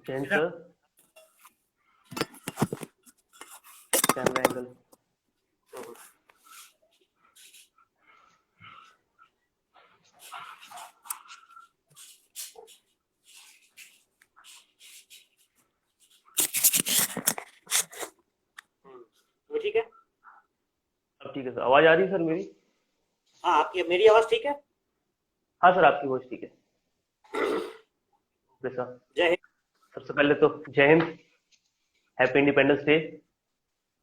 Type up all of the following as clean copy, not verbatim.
Jain sir, camera angle. तो ठीक है। अब ठीक है सर, आवाज आ रही है सर मेरी? हाँ, आपकी मेरी आवाज ठीक है? हाँ सर, आपकी वॉइस ठीक है। ओके सर, जय हिंद। सबसे पहले तो जय हिंद, हैप्पी इंडिपेंडेंस डे।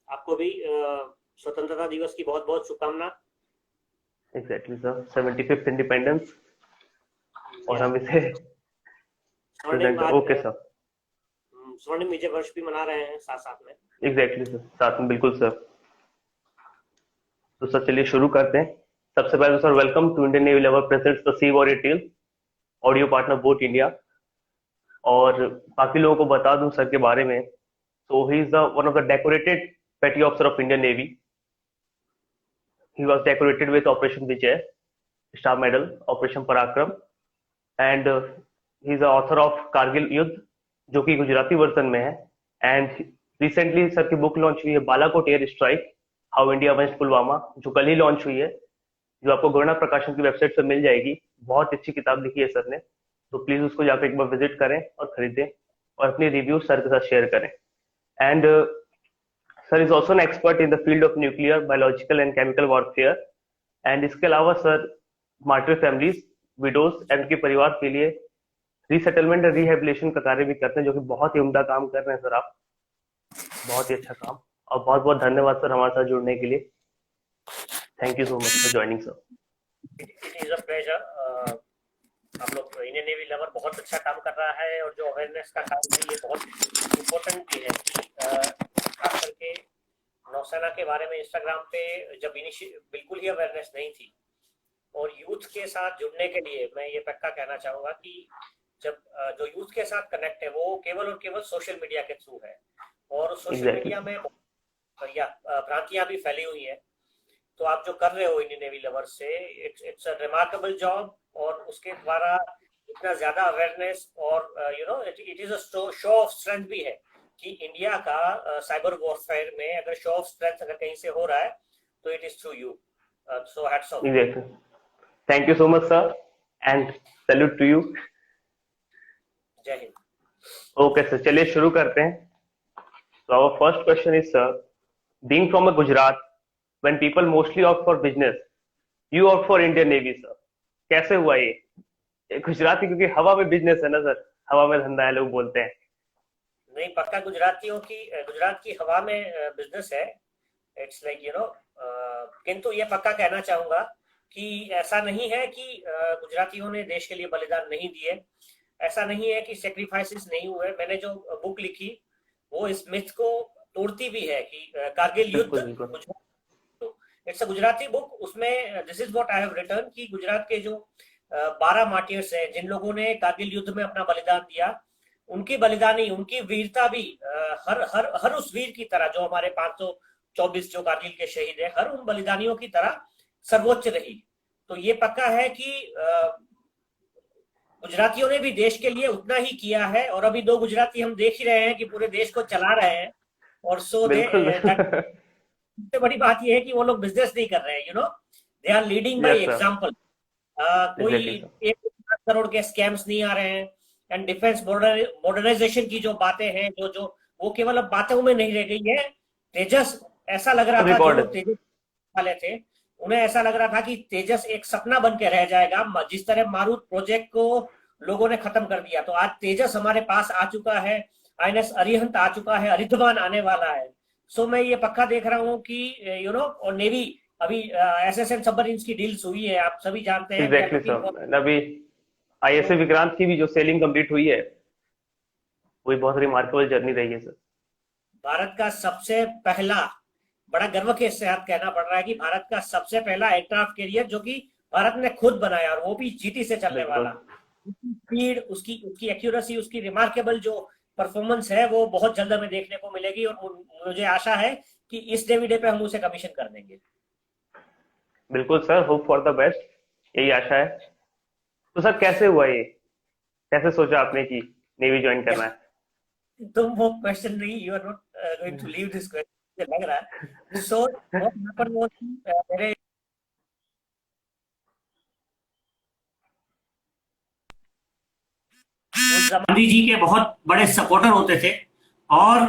आपको भी स्वतंत्रता दिवस की बहुत बहुत शुभकामना। एग्जैक्टली सर, 75th इंडिपेंडेंस, और या हम इसे स्वर्णिम प्रेजेंट। आज ओके सर, स्वर्णिम विजय वर्ष भी मना रहे हैं साथ साथ में। एग्जैक्टली सर, साथ में बिल्कुल सर। तो सर चलिए शुरू करते हैं। सबसे पहले तो sir welcome to Indian Navy lever presents the sea warrior tale, audio partner boAt India. और बाकी लोगों को बता दूं सर के बारे में, so he is the one of the decorated petty officer of Indian Navy. He was decorated with Operation Vijay, Star Medal, Operation Parakram, and he is the author of Kargil युद्ध, जो कि Gujarati version में है। And recently sir की book launch हुई है, Balakot air strike, how India went Pulwama, जो कल ही लॉन्च हुई है, जो आपको गरुणा प्रकाशन की वेबसाइट पर मिल जाएगी। बहुत अच्छी किताब लिखी है सर ने, तो प्लीज उसको जाकर एक बार विजिट करें और खरीदें, और अपनी रिव्यू सर के साथ शेयर करें। And sir is also an expert in the field of nuclear, biological and chemical warfare. And इसके अलावा sir martyr families, widows and उनके परिवार के लिए रीसेटलमेंट और रिहेबिलिटेशन का कार्य भी करते हैं, जो कि बहुत ही उम्दा काम कर रहे हैं सर आप। बहुत ही अच्छा काम, और बहुत बहुत धन्यवाद सर हमारे साथ जुड़ने के लिए। Thank you so much for joining sir. It is a pleasure. हम लोग इंडियन नेवी लेवर बहुत अच्छा काम कर रहा है, और जो अवेयरनेस का काम है ये बहुत इम्पोर्टेंट भी है कि खास करके नौसेना के बारे में इंस्टाग्राम पे जब बिल्कुल ही अवेयरनेस नहीं थी, और यूथ के साथ जुड़ने के लिए मैं ये पक्का कहना चाहूंगा कि जब जो यूथ के साथ कनेक्ट है वो केवल और केवल सोशल मीडिया के थ्रू है, और सोशल मीडिया में भ्रांतियां भी फैली हुई है। तो आप जो कर रहे हो इंडियन नेवी लेवर से, इट्स अ रिमार्केबल जॉब, और उसके द्वारा इतना ज्यादा अवेयरनेस और it is a show off strength भी है कि इंडिया का साइबर वॉरफेयर में अगर शो ऑफ स्ट्रेंथ अगर कहीं से हो रहा है तो it is through you. So hats off. Exactly, thank you so much sir, and salute to you. जय हिंद। ओके सर, चलिए शुरू करते हैं। So our first question is, sir, being from a Gujarat, when people mostly opt for business, you opt for Indian Navy, sir. कैसे हुआ ये गुजराती, क्योंकि हवा में बिजनेस है ना सर, हवा में धंधा है लोग बोलते हैं। नहीं, पक्का गुजरात की हवा में बिजनेस है। इट्स लाइक किंतु ये पक्का कहना चाहूंगा कि ऐसा नहीं है कि गुजरातियों ने देश के लिए बलिदान नहीं दिए, ऐसा नहीं है कि सेक्रीफाइसेस नहीं हुए। मैंने जो बुक लिखी वो इस मिथ को तोड़ती भी है कि कारगिल युद्ध, इट्स अ गुजराती बुक। उसमें this is what I have written कि गुजरात के जो 12 मार्टियर्स हैं, जिन लोगों ने कारगिल युद्ध में अपना बलिदान दिया, उनकी बलिदानी, उनकी वीरता भी हर हर हर उस वीर की तरह, जो हमारे 524 जो कारगिल के शहीद है, हर उन बलिदानियों की तरह सर्वोच्च रही। तो ये पक्का है कि गुजरातियों ने भी देश के लिए उतना ही किया है, और अभी 2 गुजराती हम देख ही रहे हैं कि पूरे देश को चला रहे हैं। और सबसे बड़ी बात यह है कि वो लोग बिजनेस नहीं कर रहे हैं, they are leading by example. कोई 1 करोड़ के स्कैम्स नहीं आ रहे हैं। एंड डिफेंस मॉडर्नाइजेशन की जो बातें हैं, जो वो केवल अब बातों में नहीं रह गई है। तेजस, ऐसा लग रहा था जो लोग तेजस वाले थे, उन्हें ऐसा लग रहा था कि तेजस एक सपना बन के रह जाएगा। जिस तरह मारुत प्रोजेक्ट को लोगों ने खत्म कर दिया, तो आज तेजस हमारे पास आ चुका है, आईएनएस अरिहंत आ चुका है, अरिधवान आने वाला है। सो मैं ये पक्का देख रहा हूँ कि और नेवी अभी एसएसएन सबमरीन्स की डील्स हुई है, आप सभी जानते हैं। एग्जैक्टली सर, अभी आईएसए विक्रांत की भी जो सेलिंग कंप्लीट हुई है, वही बहुत रिमार्केबल जर्नी रही है सर। भारत का सबसे पहला, बड़ा गर्व के साथ कहना पड़ रहा है कि भारत का सबसे पहला एयरक्राफ्ट कैरियर जो कि भारत ने खुद बनाया, और वो भी जीटी से चलने वाला। उसकी स्पीड, उसकी एक्यूरेसी, उसकी रिमार्केबल जो परफॉर्मेंस है, वो बहुत जल्द हमें देखने को मिलेगी, और मुझे आशा है कि इस नेवी डे पे हम उसे कमीशन कर देंगे। बिल्कुल sir, hope for the best, यही आशा है। तो सर कैसे हुआ ये, कैसे सोचा आपने कि नेवी ज्वाइन करना है? तुम वो क्वेश्चन नहीं, you are not going to leave this question, मुझे लग रहा है। सो व्हाट हैपेंड वाज मेरे गांधी जी के बहुत बड़े सपोर्टर होते थे, और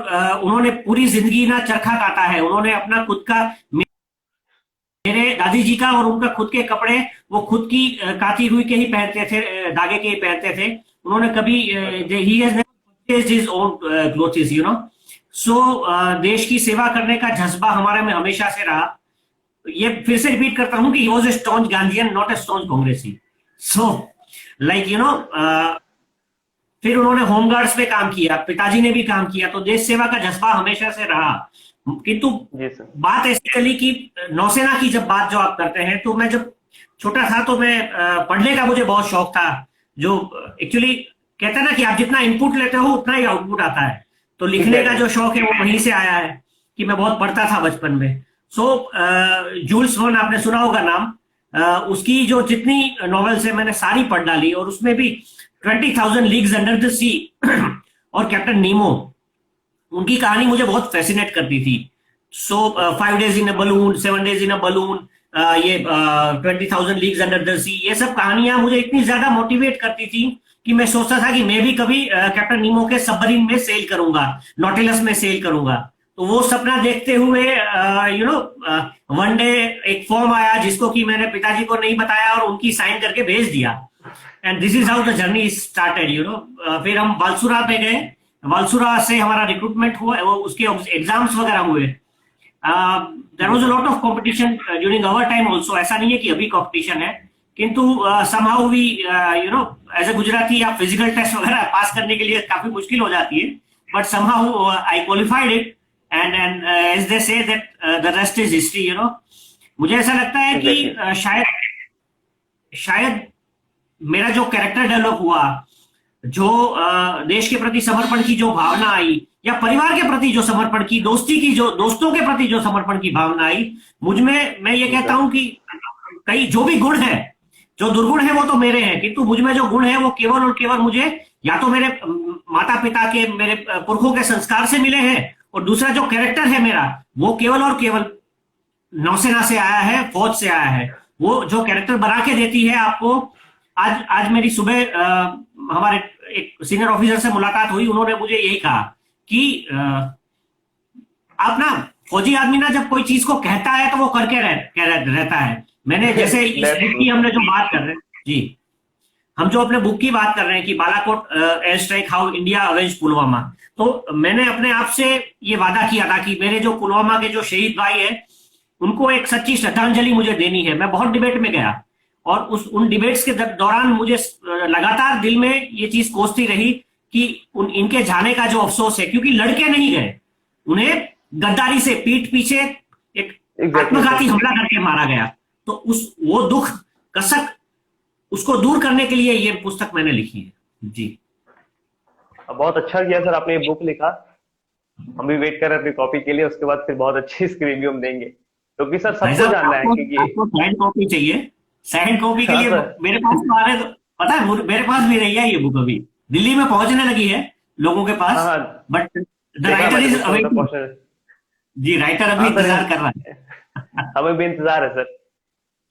उन्होंने पूरी जिंदगी ना चरखा काटा है। उन्होंने अपना खुद का, मेरे दादी जी का और उनका खुद के कपड़े वो खुद की काती हुई के ही पहनते थे, धागे के ही पहनते थे। उन्होंने कभी he has never purchased his own clothes, you know. So देश की सेवा करने का जज्बा हमारे में हमेशा से रहा। ये फिर से रिपीट करता हूं कि he was a staunch Gandhian, not a staunch कांग्रेसी। सो लाइक यू नो, फिर उन्होंने होमगार्ड्स में काम किया, पिताजी ने भी काम किया, तो देश सेवा का जज्बा हमेशा से रहा। किंतु बात ऐसी चली कि नौसेना की जब बात जो आप करते हैं, तो मैं जब छोटा था तो मैं पढ़ने का मुझे बहुत शौक था। जो एक्चुअली कहते हैं ना कि आप जितना इनपुट लेते हो उतना ही आउटपुट आता है, तो लिखने का जो शौक है वो वहीं से आया है कि मैं बहुत पढ़ता था बचपन में। सो जूल्स वर्न, आपने सुना होगा नाम, उसकी जो जितनी नॉवेल्स है मैंने सारी पढ़ डाली, और उसमें भी 20,000 लीग्स अंडर द सी और कैप्टन नीमो, उनकी कहानी मुझे बहुत फैसिनेट करती थी। सो 5 days in a balloon, 7 days in a balloon, ये 20,000 लीग्स अंडर द सी, ये सब कहानियां मुझे इतनी ज्यादा मोटिवेट करती थी कि मैं सोचता था कि मैं भी कभी कैप्टन नीमो के सबमरीन में सेल करूंगा, नॉटिलस में सेल करूंगा। तो वो सपना देखते हुए यू नो, वन डे एक फॉर्म आया जिसको कि मैंने पिताजी को नहीं बताया और उनकी साइन करके भेज दिया, and this is how the journey started, you know. फिर हम बालसुरा पे गए, बालसुरा से हमारा रिक्रूटमेंट हुआ, वो उसके एग्जाम्स वगैरह हुए। There was a lot of competition during our time also, ऐसा नहीं है कि अभी कंपटीशन है, किंतु somehow we you know, as a Gujarati आप फिजिकल टेस्ट वगैरह पास करने के लिए काफी मुश्किल हो जाती है, but somehow I qualified it, and as they say that the rest is history, you know. मुझे ऐसा लगता है कि शायद मेरा जो कैरेक्टर डेवलप हुआ, जो देश के प्रति समर्पण की जो भावना आई, या परिवार के प्रति जो समर्पण की, दोस्तों के प्रति जो समर्पण की भावना आई मुझ में, मैं ये कहता हूं कि कई जो भी गुण है, जो दुर्गुण है वो तो मेरे हैं, किंतु मुझ में जो गुण है वो केवल और केवल मुझे या तो मेरे माता पिता के, मेरे पुरखों के संस्कार से मिले हैं, और दूसरा जो कैरेक्टर है मेरा वो केवल और केवल नौसेना से आया है, फौज से आया है। वो जो कैरेक्टर बना के देती है आपको। आज मेरी सुबह हमारे एक सीनियर ऑफिसर से मुलाकात हुई, उन्होंने मुझे यही कहा कि आप ना, फौजी आदमी ना जब कोई चीज को कहता है तो वो करके रहता है। मैंने जैसे इस बुक की हमने जो बात कर रहे हैं जी, हम जो अपने बुक की बात कर रहे हैं कि Balakot air strike, how India avenged Pulwama, तो मैंने अपने आप से ये वादा किया था कि मेरे जो पुलवामा के जो शहीद भाई है उनको एक सच्ची श्रद्धांजलि मुझे देनी है। मैं बहुत डिबेट में गया, और उन डिबेट्स के दौरान मुझे लगातार दिल में ये चीज कोसती रही कि इनके जाने का जो अफसोस है, क्योंकि लड़के नहीं गए, उन्हें गद्दारी से पीठ पीछे एक आत्मघाती हमला करके मारा गया। तो वो दुख कसक, उसको दूर करने के लिए ये पुस्तक मैंने लिखी है जी। बहुत अच्छा किया सर आपने ये बुक लिखा, हम भी वेट कर रहे हैं अपनी कॉपी के लिए, उसके बाद फिर बहुत अच्छी इसकी रिव्यू हम देंगे, क्योंकि सर सबको जानना है कि सेकंड कॉपी चाहिए, सेकंड कॉपी के लिए मेरे पास तो आ रहे, तो पता है मेरे पास भी रही है ये बुक, अभी दिल्ली में पहुंचने लगी है लोगों के पास, but the writer is awaiting जी, राइटर अभी इंतजार कर रहा है। हमें भी इंतजार है सर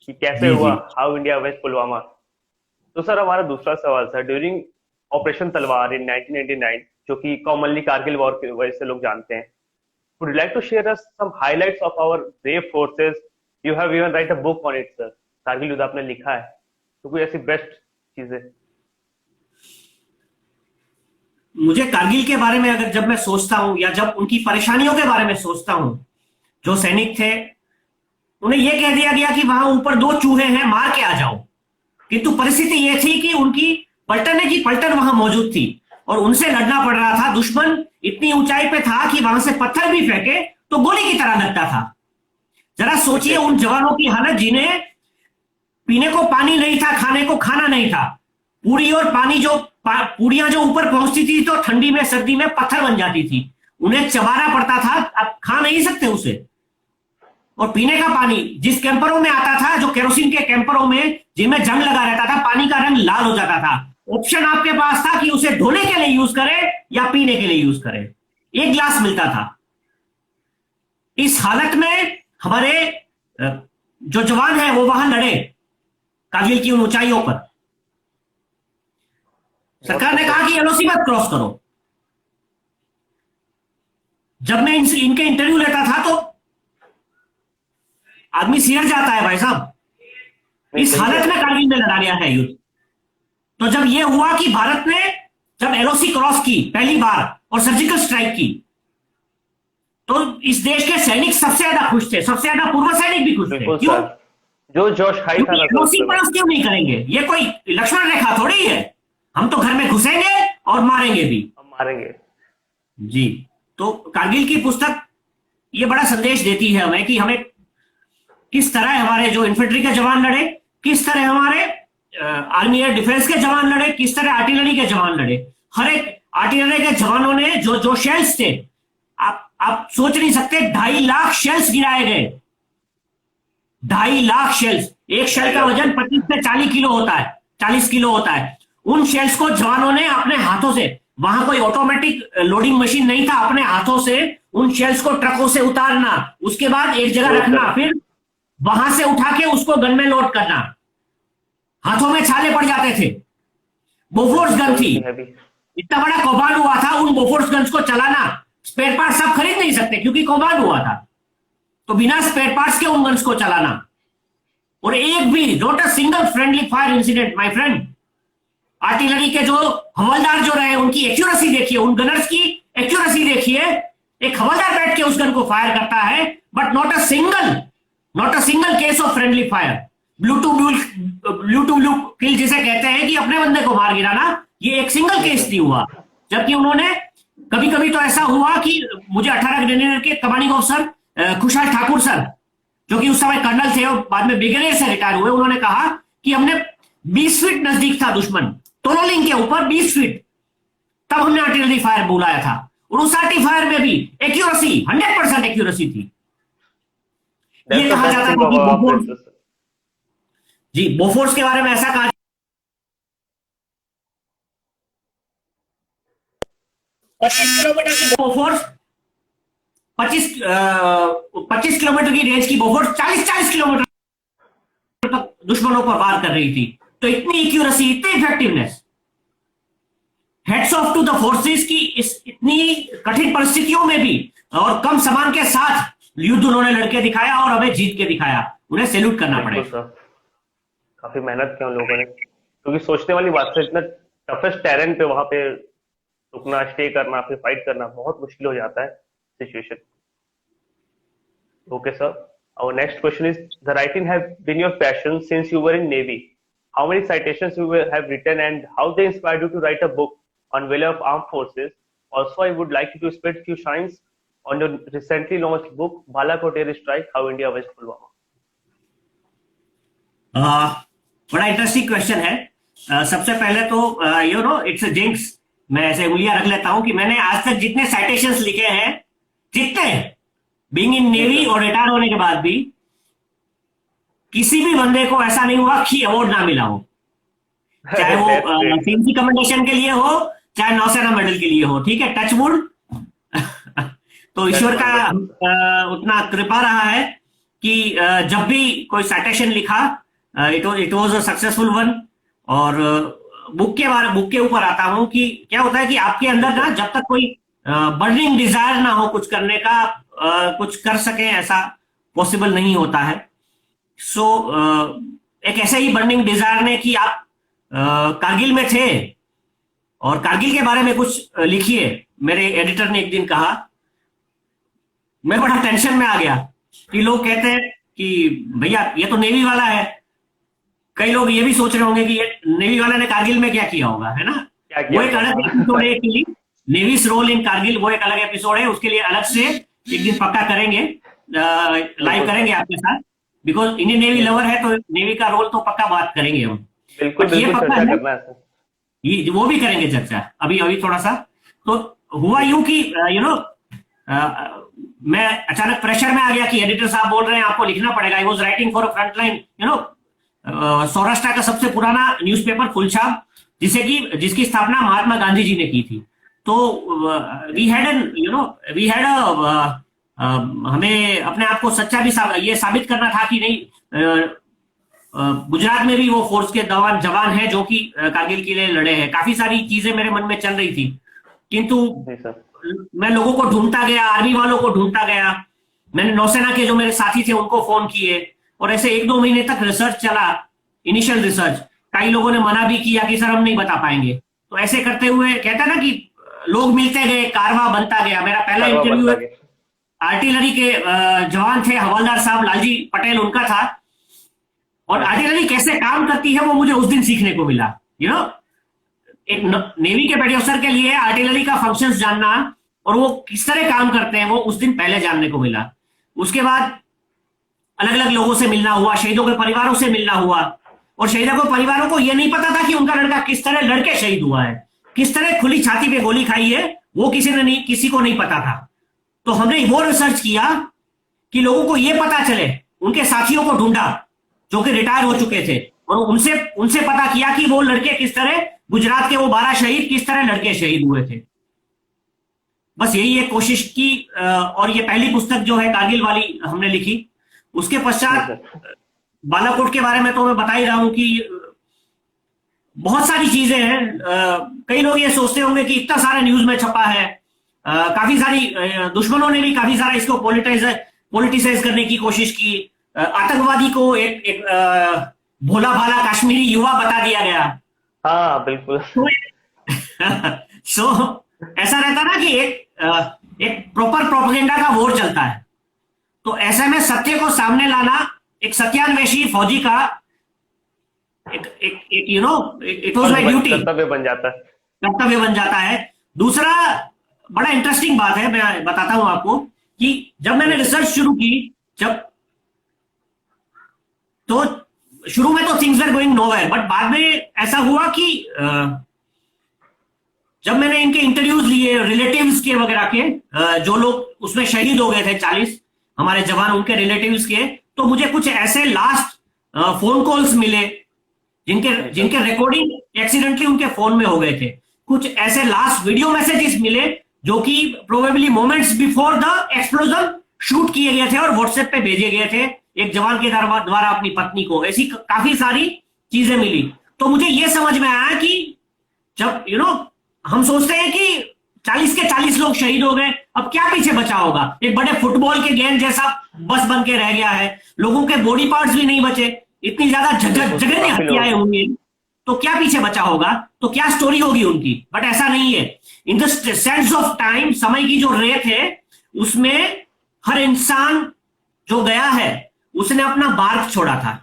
कि कैसे हुआ हाउ इंडिया वेस्ट पुलवामा। तो सर हमारा दूसरा सवाल सर, ड्यूरिंग ऑपरेशन तलवार इन 1999, जो कि कॉमनली कारगिल वॉर की वजह से लोग जानते हैं, would you like to share us some highlights of our brave forces? You have even write a book on it sir, Kargil युद्ध आपने लिखा है, तो कोई ऐसी बेस्ट चीजें? मुझे कारगिल के बारे में अगर जब मैं सोचता हूं, या जब उनकी परेशानियों के बारे में सोचता हूं, जो सैनिक थे उन्हें यह कह दिया गया कि वहां ऊपर 2 चूहे हैं, मार के आ जाओ, किंतु परिस्थिति यह थी कि उनकी पलटने की पलटन वहां मौजूद थी और उनसे लड़ना पड़ रहा था। दुश्मन इतनी ऊंचाई पे था कि वहां से पत्थर भी फेंके तो गोली की तरह लगता था। जरा सोचिए उन जवानों की हालत, जिन्हें पीने को पानी नहीं था, खाने को खाना नहीं था, पूरी और पानी पूड़ियां जो ऊपर पहुंचती थी तो ठंडी में सर्दी में पत्थर बन जाती थी, उन्हें चबाना पड़ता था, अब खा नहीं सकते उसे। और पीने का पानी जिस कैंपरों में आता था, जो केरोसिन के कैंपरों में जिनमें जंग लगा रहता था, पानी का रंग लाल हो जाता था, ऑप्शन आपके पास था कि उसे धोने के लिए यूज करें या पीने के लिए यूज करें, एक गिलास मिलता था। इस हालत में हमारे जो जवान हैं वो वहां लड़े कारगिल की उन ऊंचाइयों पर। सरकार ने कहा कि एलओसी मत क्रॉस करो। जब मैं इनके इंटरव्यू लेता था तो आदमी सिहर जाता है भाई साहब। इस हालत में कारगिल ने लड़ा लिया है युद्ध। तो जब यह हुआ कि भारत ने जब एलओसी क्रॉस की पहली बार और सर्जिकल स्ट्राइक की, तो इस देश के सैनिक सबसे ज्यादा खुश थे, सबसे ज्यादा पूर्व सैनिक भी खुश थे। क्यों? जो जोश हाई था, एलओसी क्रॉस क्यों नहीं करेंगे? ये कोई लक्ष्मण रेखा थोड़ी है, हम तो घर में घुसेंगे और मारेंगे भी। मारेंगे जी। तो कारगिल की पुस्तक ये बड़ा संदेश देती है हमें कि हमें किस तरह हमारे जो इन्फेंट्री के जवान लड़े, किस तरह हमारे आर्मी एयर डिफेंस के जवान लड़े, किस तरह आर्टिलरी के जवान लड़े। हर एक आर्टिलरी के जवानों ने जो शेल्स थे, आप सोच नहीं सकते, 2.5 लाख शेल्स गिराए गए। 2.5 लाख शेल्स। एक शेल का वजन 25 से 40 किलो होता है, 40 किलो होता है। उन शेल्स को जवानों ने अपने हाथों से, वहां कोई ऑटोमेटिक लोडिंग मशीन नहीं था, अपने हाथों से उन शेल्स को ट्रकों से उतारना, उसके बाद एक जगह रखना, फिर वहां से उठा के उसको गन में लोड करना। हाथों में छाले पड़ जाते थे। बोफोर्स गन थी, इतना बड़ा कौभांड हुआ था। उन बोफोर्स गन्स को चलाना, स्पेयर पार्ट्स आप खरीद नहीं सकते क्योंकि कौभांड हुआ था, तो बिना स्पेयर पार्ट्स के उन गन्स को चलाना। और एक भी not a single friendly fire incident my friend. Artillery के जो हवलदार जो रहे, उनकी एक्यूरेसी देखिए, उन गनर्स की एक्यूरेसी देखिए। एक हवलदार बैठ के उस गन को फायर करता है, but not a single case of friendly fire. Blue to blue kill जिसे कहते हैं कि अपने बंदे को मार गिराना, ये एक सिंगल केस नहीं हुआ। जबकि उन्होंने कभी कभी तो ऐसा हुआ कि मुझे 18 ग्रेनेडियर के कमांडिंग ऑफिसर खुशहाल ठाकुर सर, जो कि उस समय कर्नल थे और बाद में ब्रिगेडियर से रिटायर हुए, उन्होंने कहा कि हमने 20 फीट नजदीक था दुश्मन, टोलोलिंग के ऊपर 20 फीट, तब हमने आर्टिलरी फायर बुलाया था। और उस आर्टिलरी फायर में भी एक्यूरेसी 100% एक्यूरेसी थी। ये कहा जाता है कि बोफोर्स, जी बोफोर्स के बारे में ऐसा कहा, 25 किलोमीटर की बोफोर्स, 25 किलोमीटर की रेंज की बोफोर्स 40 किलोमीटर तक दुश्मनों पर वार कर रही थी। तो इतनी एक्यूरेसी, इतनी effectiveness. Heads off to the forces की इस इतनी कठिन परिस्थितियों में भी और कम सामान के साथ युद्ध उन्होंने लड़के दिखाया और हमें जीत के दिखाया। उन्हें सैल्यूट करना पड़ेगा। काफी मेहनत किया उन लोगों ने, क्योंकि सोचने वाली बात है, इतना टफेस्ट टेरेन पे वहां पे रुकना, स्टे करना, फिर फाइट करना बहुत मुश्किल हो जाता है situation. Okay sir, our next question is, the writing have been your passion since you were in Navy. How many citations you have written and how they inspired you to write a book on value of armed forces? Also, I would like you to spend few shines on your recently launched book, Balakot Air Strike, How India West Pulwama. बड़ा interesting question है। सबसे पहले तो it's a jinx, मैं ऐसे उंगलियां रख लेता हूं कि मैंने आज तक जितने साइटेशंस लिखे हैं, जितने बीइंग इन नेवी और रिटायर होने के बाद भी, किसी भी बंदे को ऐसा नहीं हुआ कि अवार्ड ना मिला हो, चाहे वो सीएमसी कमेंडेशन के लिए हो, चाहे नौसेना मेडल के लिए हो। ठीक है, टच वुड। तो ईश्वर का उतना कृपा रहा है कि जब भी कोई साइटेशन लिखा, it was a successful one. और बुक के ऊपर आता हूं कि क्या होता है कि आपके अंदर ना, जब तक कोई बर्निंग डिजायर ना हो कुछ करने का, कुछ कर सके, ऐसा पॉसिबल नहीं होता है। सो एक ऐसे ही बर्निंग डिजायर ने कि आप कारगिल में थे और कारगिल के बारे में कुछ लिखिए। मेरे एडिटर ने एक दिन कहा, मैं बड़ा टेंशन में आ गया कि लोग कहते हैं कि भैया ये तो नेवी वाला है। कई लोग ये भी सोच रहे होंगे कि ये नेवी वाला ने कारगिल में क्या किया होगा, है ना। वो एक अलग एपिसोड है कि नेवीज रोल इन कारगिल, वो एक अलग एपिसोड है। उसके लिए अलग से एक दिन पक्का करेंगे, लाइव करेंगे आपके साथ, बिकॉज इंडियन नेवी लवर है तो नेवी का रोल तो पक्का बात करेंगे हम। बिल्कुल ये पक्का है, ये वो भी करेंगे चर्चा अभी थोड़ा सा। तो हुआ यूं कि मैं अचानक प्रेशर में आ गया कि एडिटर साहब बोल रहे हैं आपको लिखना पड़ेगा। I was writing for a frontline, Saurashtra का सबसे पुराना न्यूज़पेपर फुलछाप जिसकी स्थापना महात्मा गांधी जी ने की थी। तो we had an we had हमें अपने आप को सच्चा भी ये साबित करना था कि नहीं, गुजरात में भी वो फोर्स के जवान हैं जो कि कारगिल के लिए लड़े हैं। काफी सारी चीजें मेरे मन में चल रही थी, किंतु मैं लोगों को ढूंढता गया, आर्मी वालों को ढूंढता गया। मैंने नौसेना के जो मेरे साथी थे उनको फोन किए, और ऐसे 1-2 महीने तक रिसर्च चला, इनिशियल रिसर्च। कई लोगों ने मना भी किया कि सर हम नहीं बता पाएंगे। तो ऐसे करते हुए कहता ना कि लोग मिलते गए, कारवा बनता गया। मेरा पहला इंटरव्यू आर्टिलरी के जवान थे, हवलदार साहब लालजी पटेल उनका था, और आर्टिलरी कैसे काम करती है वो मुझे उस दिन सीखने को मिला। एक नेवी के पेटी अफसर के लिए आर्टिलरी का फंक्शंस जानना और वो किस तरह काम करते हैं वो उस दिन पहले जानने को मिला। उसके बाद अलग अलग लोगों से मिलना हुआ, शहीदों के परिवारों से मिलना हुआ, और शहीदों के परिवारों को यह नहीं पता था कि उनका लड़का किस तरह लड़के शहीद हुआ है, किस तरह खुली छाती पे गोली खाई है, वो किसी को नहीं पता था। तो हमने वो रिसर्च किया कि लोगों को यह पता चले, उनके साथियों को ढूंढा जो कि रिटायर हो चुके थे, और उनसे पता किया कि वो लड़के किस तरह, गुजरात के वो 12 शहीद किस तरह लड़के शहीद हुए थे। बस यही एक कोशिश की, और ये पहली पुस्तक जो है कारगिल वाली हमने लिखी। उसके पश्चात बालाकोट के बारे में तो मैं बता ही रहा हूं कि बहुत सारी चीजें हैं। कई लोग ये सोचते होंगे कि इतना सारा न्यूज में छपा है, काफी सारी दुश्मनों ने भी काफी सारा इसको पॉलिटिसाइज करने की कोशिश की। आतंकवादी को एक भोला भाला कश्मीरी युवा बता दिया गया। हाँ बिल्कुल। सो ऐसा रहता ना कि एक प्रॉपर प्रोपेगेंडा का वॉर चलता है, तो ऐसे में सत्य को सामने लाना एक सत्यान्वेषी फौजी का इट वाज माय ड्यूटी, कर्तव्य बन जाता है। दूसरा बड़ा इंटरेस्टिंग बात है, मैं बताता हूं आपको कि जब मैंने रिसर्च शुरू की, तो शुरू में तो things were going nowhere, but बाद में ऐसा हुआ कि जब मैंने इनके इंटरव्यूज लिए रिलेटिव्स के वगैरह के, जो लोग उसमें शहीद हो गए थे 40 हमारे जवान, उनके रिलेटिव्स के, तो मुझे कुछ ऐसे लास्ट फोन कॉल्स मिले जिनके रिकॉर्डिंग एक्सीडेंटली उनके फोन में हो गए थे। कुछ ऐसे लास्ट वीडियो मैसेजेस मिले जो कि probably moments before the explosion shoot किए गए थे और व्हाट्सएप पे भेजे गए थे एक जवान के द्वारा अपनी पत्नी को। ऐसी काफी सारी चीजें मिली। तो मुझे यह समझ में आया कि जब हम सोचते हैं कि 40 के 40 लोग शहीद हो गए, अब क्या पीछे बचा होगा? एक बड़े फुटबॉल के गेंद जैसा बस बन के रह गया है, लोगों के बॉडी पार्ट्स भी नहीं बचे, इतनी ज्यादा जघन्य हत्याएं होंगी, तो क्या पीछे बचा होगा? तो क्या स्टोरी होगी उनकी? बट ऐसा नहीं है। In the sense of time, समय की जो रेत है उसमें हर इंसान जो गया है उसने अपना मार्क छोड़ा था।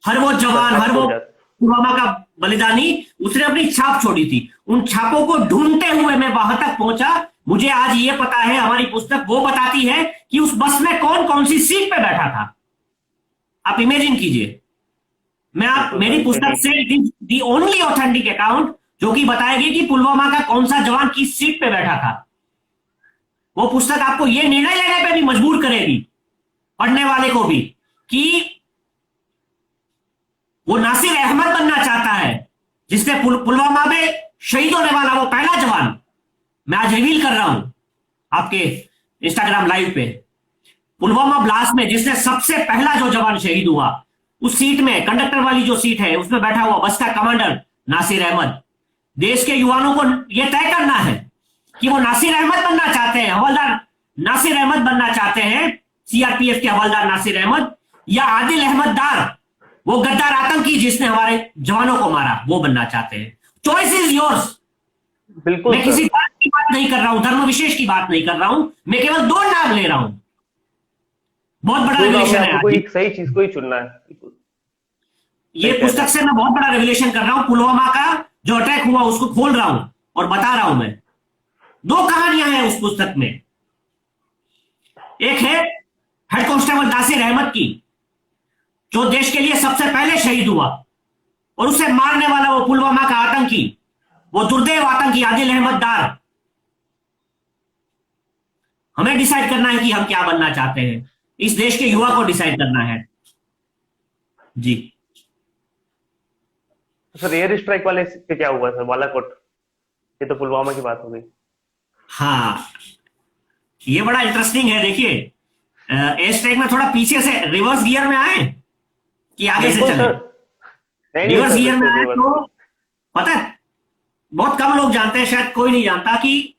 हर वो जवान, हर वो पुलवामा का बलिदानी, उसने अपनी छाप छोड़ी थी। उन छापों को ढूंढते हुए मैं वहां तक पहुंचा। मुझे आज ये पता है, हमारी पुस्तक वो बताती है कि उस बस में कौन कौन सी सीट पे बैठा था। आप इमेजिन कीजिए, मेरी पुस्तक से it is the only authentic account जो कि बताएगी कि पुलवामा का कौन सा जवान किस सीट पे बैठा था। वो पुस्तक आपको ये निर्णय लेने पे भी मजबूर करेगी, पढ़ने वाले को भी, कि वो नासिर अहमद बनना चाहता है जिसने पुलवामा में शहीद होने वाला वो पहला जवान, मैं आज रिवील कर रहा हूं आपके इंस्टाग्राम लाइव पे, पुलवामा ब्लास्ट में जिसने सबसे पहला जो जवान शहीद हुआ, उस सीट में, कंडक्टर वाली जो सीट है उसमें बैठा हुआ बस का कमांडर नासिर अहमद। देश के युवाओं को यह तय करना है कि वो नासिर अहमद बनना चाहते हैं, हवलदार नासिर अहमद बनना चाहते हैं, सीआरपीएफ के हवलदार नासिर अहमद, या आदिल अहमद डार, वो गद्दार आतंकी जिसने हमारे जवानों को मारा, वो बनना चाहते हैं। Choice is yours. बिल्कुल। मैं किसी बात की बात नहीं कर रहा हूं, धर्म विशेष की बात नहीं कर रहा हूं, मैं केवल 2 नाम ले रहा हूं। बहुत बड़ा रिलेशन है। कोई सही चीज को ही चुनना है। ये पुस्तक से मैं बहुत बड़ा रिविलेशन कर रहा हूं। पुलवामा का जो अटैक हुआ उसको खोल रहा हूं और बता रहा हूं मैं। 2 कहानियां हैं उस पुस्तक में। एक है हेड कांस्टेबल नासिर अहमद की, जो देश के लिए सबसे पहले शहीद हुआ, और उसे मारने वाला वो पुलवामा का आतंकी, वो दुर्दैव आतंकी आदिल अहमद डार। हमें डिसाइड करना है कि हम क्या बनना चाहते हैं। इस देश के युवा को डिसाइड करना है। जी तो सर एयर स्ट्राइक वाले से क्या हुआ सर, बालाकोट? ये तो पुलवामा की बात हो गई। हाँ, ये बड़ा इंटरेस्टिंग है। देखिए, एयर स्ट्राइक में थोड़ा पीछे से रिवर्स गियर में आए कि आगे से बिल्कुल चले। सर, नहीं रिवर्स सर, गियर में बिल्कुल आए रिवर्स। तो पता है, बहुत कम लोग जानते हैं, शायद कोई नहीं जानता कि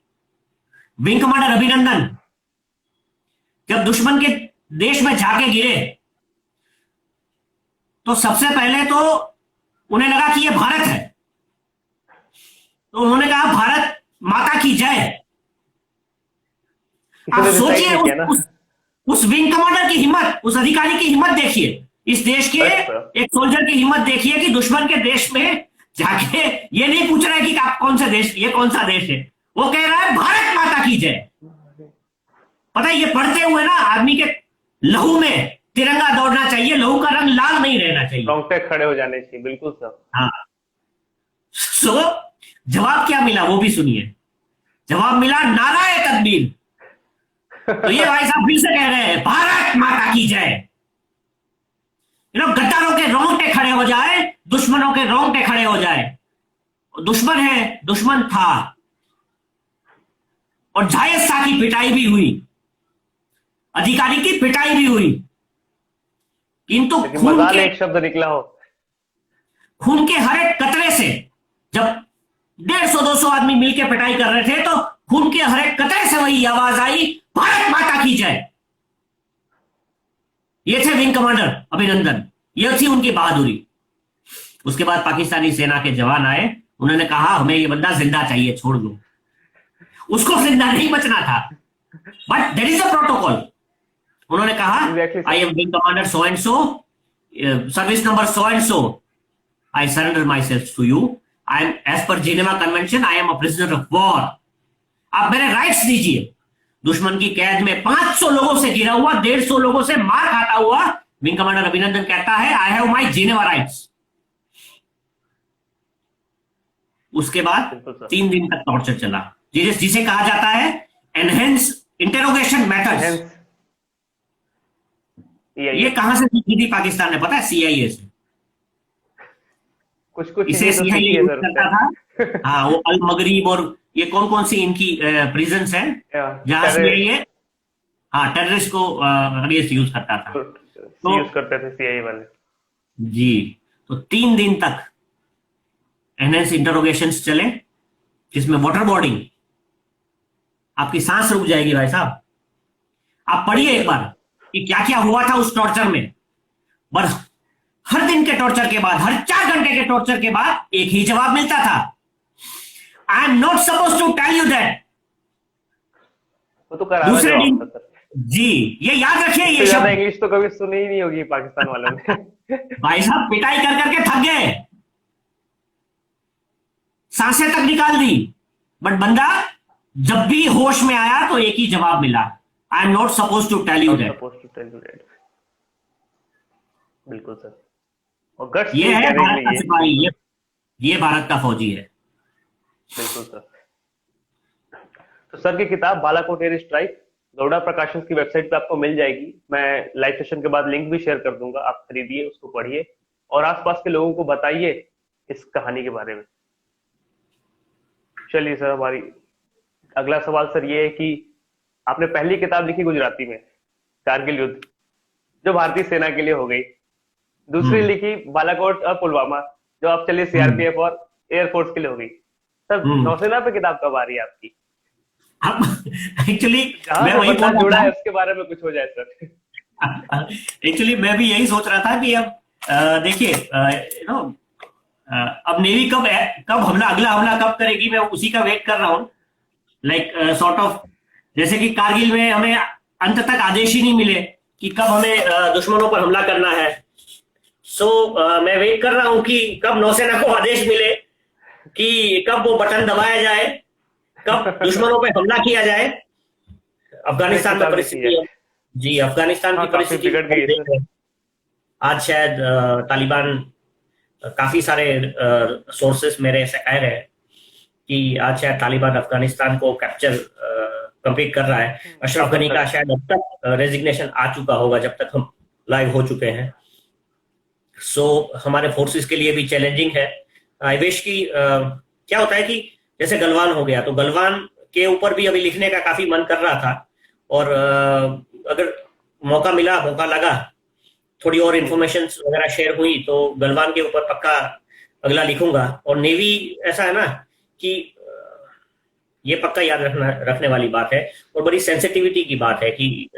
विंग कमांडर अभिनंदन जब दुश्मन के देश में जाके गिरे तो सबसे पहले तो उन्हें लगा कि ये भारत है, तो उन्होंने कहा भारत माता की जय। किसी आप ने डिसाइड सोचिए नहीं किया ना। उस विंग कमांडर की हिम्मत, उस अधिकारी की हिम्मत देखिए, इस देश के अच्छा। एक सोल्जर की हिम्मत देखिए कि दुश्मन के देश में जाके ये नहीं पूछ रहा है कि आप कौन सा देश, ये कौन सा देश है, वो कह रहा है भारत माता की जय। पता है, ये पढ़ते हुए ना आदमी के लहू में तिरंगा दौड़ना चाहिए, लहू का रंग लाल नहीं रहना चाहिए। रोंगटे खड़े हो जाने चाहिए, बिल्कुल सर। हाँ, सो जवाब क्या मिला वो भी सुनिए। जवाब मिला नाराए तकबीर। तो ये भाई साहब फिर से कह रहे हैं भारत माता की जय। गद्दारों के रोंगटे खड़े हो जाए, दुश्मनों के रोंगटे खड़े हो जाए। दुश्मन है, दुश्मन था, और जायज शाह की पिटाई भी हुई, अधिकारी की पिटाई भी हुई, किंतु लेकिन मजाल एक शब्द निकला हो। खून के हर एक कतरे से, जब 150-200 आदमी मिलकर पिटाई कर रहे थे तो खून के हर एक कतरे से वही आवाज आई, भारत माता की जय। ये थे विंग कमांडर अभिनंदन, ये थी उनकी बहादुरी। उसके बाद पाकिस्तानी सेना के जवान आए, उन्होंने कहा हमें ये बंदा जिंदा चाहिए, छोड़ दो। उसको जिंदा नहीं बचना था, but there is a protocol. उन्होंने कहा I am wing commander so and so, service number so and so, I surrender myself to you, I am as per Geneva convention, I am a prisoner of war. आप मेरे rights दीजिए। दुश्मन की कैद में 500 लोगों से गिरा हुआ, 150 लोगों से मार खाता हुआ विंग कमांडर अभिनंदन कहता है I have my Geneva rights. उसके बाद 3 दिन तक टॉर्चर चला, जिसे कहा जाता है एनहेंस इंटेरोगेशन मेथड्स। ये कहां से सीखी थी पाकिस्तान ने पता है? सीआईए से। कुछ इसे सीआईए यूज करता था। हाँ, वो अल मगरीब और ये कौन कौन सी इनकी प्रिजन्स हैं जहां से ये टेररिस्ट को अगेंस्ट यूज करता था, तो यूज करते थे सीआईए वाले जी। तो 3 दिन तक एनहेंस इंटरोगेशंस चले, जिसमें वाटर बोर्डिंग, आपकी सांस रुक जाएगी भाई साहब। आप पढ़िए एक बार कि क्या क्या हुआ था उस टॉर्चर में। बस हर दिन के टॉर्चर के बाद, हर 4 घंटे के टॉर्चर के बाद एक ही जवाब मिलता था, I am not suppose to tell you that. वो तो करारा दूसरे दिन जवाब था सर। जी, ये याद रखिए, ये ज्यादा शब्द इंग्लिश तो कभी सुनी ही नहीं होगी पाकिस्तान वालों ने। भाई साहब पिटाई कर करके थक गए, सांसें तक निकाल दी, बट बंदा जब भी होश में आया तो एक ही जवाब मिला, I am not suppose to tell you that. बिल्कुल सर। और गट्स ये है भारत का सिपाही, ये भारत का फौजी है। बिल्कुल सर। तो सर की किताब बालाकोट एयर स्ट्राइक गौड़ा प्रकाशन की वेबसाइट पे आपको मिल जाएगी। मैं लाइव सेशन के बाद लिंक भी शेयर कर दूंगा, आप खरीदिए, उसको पढ़िए और आसपास के लोगों को बताइए इस कहानी के बारे में। चलिए सर, हमारी अगला सवाल सर ये है कि आपने पहली किताब लिखी गुजराती में, कारगिल युद्ध, जो भारतीय सेना के लिए हो गई। दूसरी लिखी बालाकोट और पुलवामा, जो आप चलिए सीआरपीएफ और एयरफोर्स के लिए हो गई। सर नौसेना पे किताब कब आ रही है आपकी? एक्चुअली मैं वही जुड़ा है उसके बारे में कुछ हो जाए सर। एक्चुअली मैं भी यही सोच रहा था कि अब देखिए अब नेवी कब अगला हमला कब करेगी, मैं उसी का वेट कर रहा हूँ। लाइक सॉर्ट ऑफ जैसे कि कारगिल में हमें अंत तक आदेश ही नहीं मिले कि कब हमें दुश्मनों पर हमला करना है। सो मैं वेट कर रहा हूँ कि कब नौसेना को आदेश मिले कि कब वो बटन दबाया जाए, कब दुश्मनों पर हमला किया जाए। अफगानिस्तान में परिस्थिति जी, अफगानिस्तान की परिस्थिति बिगड़ गई है। आज शायद तालिबान, काफी सारे सोर्सेस मेरे ऐसे कह रहे हैं कि आज शायद तालिबान अफगानिस्तान को कैप्चर कंप्लीट कर रहा है। अशरफ गनी का शायद अब तक रेजिग्नेशन आ चुका होगा जब तक हम लाइव हो चुके हैं। सो हमारे फोर्सेस के लिए भी चैलेंजिंग है। आई विश की क्या होता है कि जैसे गलवान हो गया, तो गलवान के ऊपर भी अभी लिखने का काफी मन कर रहा था, और अगर मौका मिला, मौका लगा, थोड़ी और इन्फॉर्मेशन वगैरह शेयर हुई तो गलवान के ऊपर पक्का अगला लिखूंगा। और नेवी ऐसा है ना कि ये पक्का याद रखने वाली बात है, और बड़ी सेंसिटिविटी की बात है कि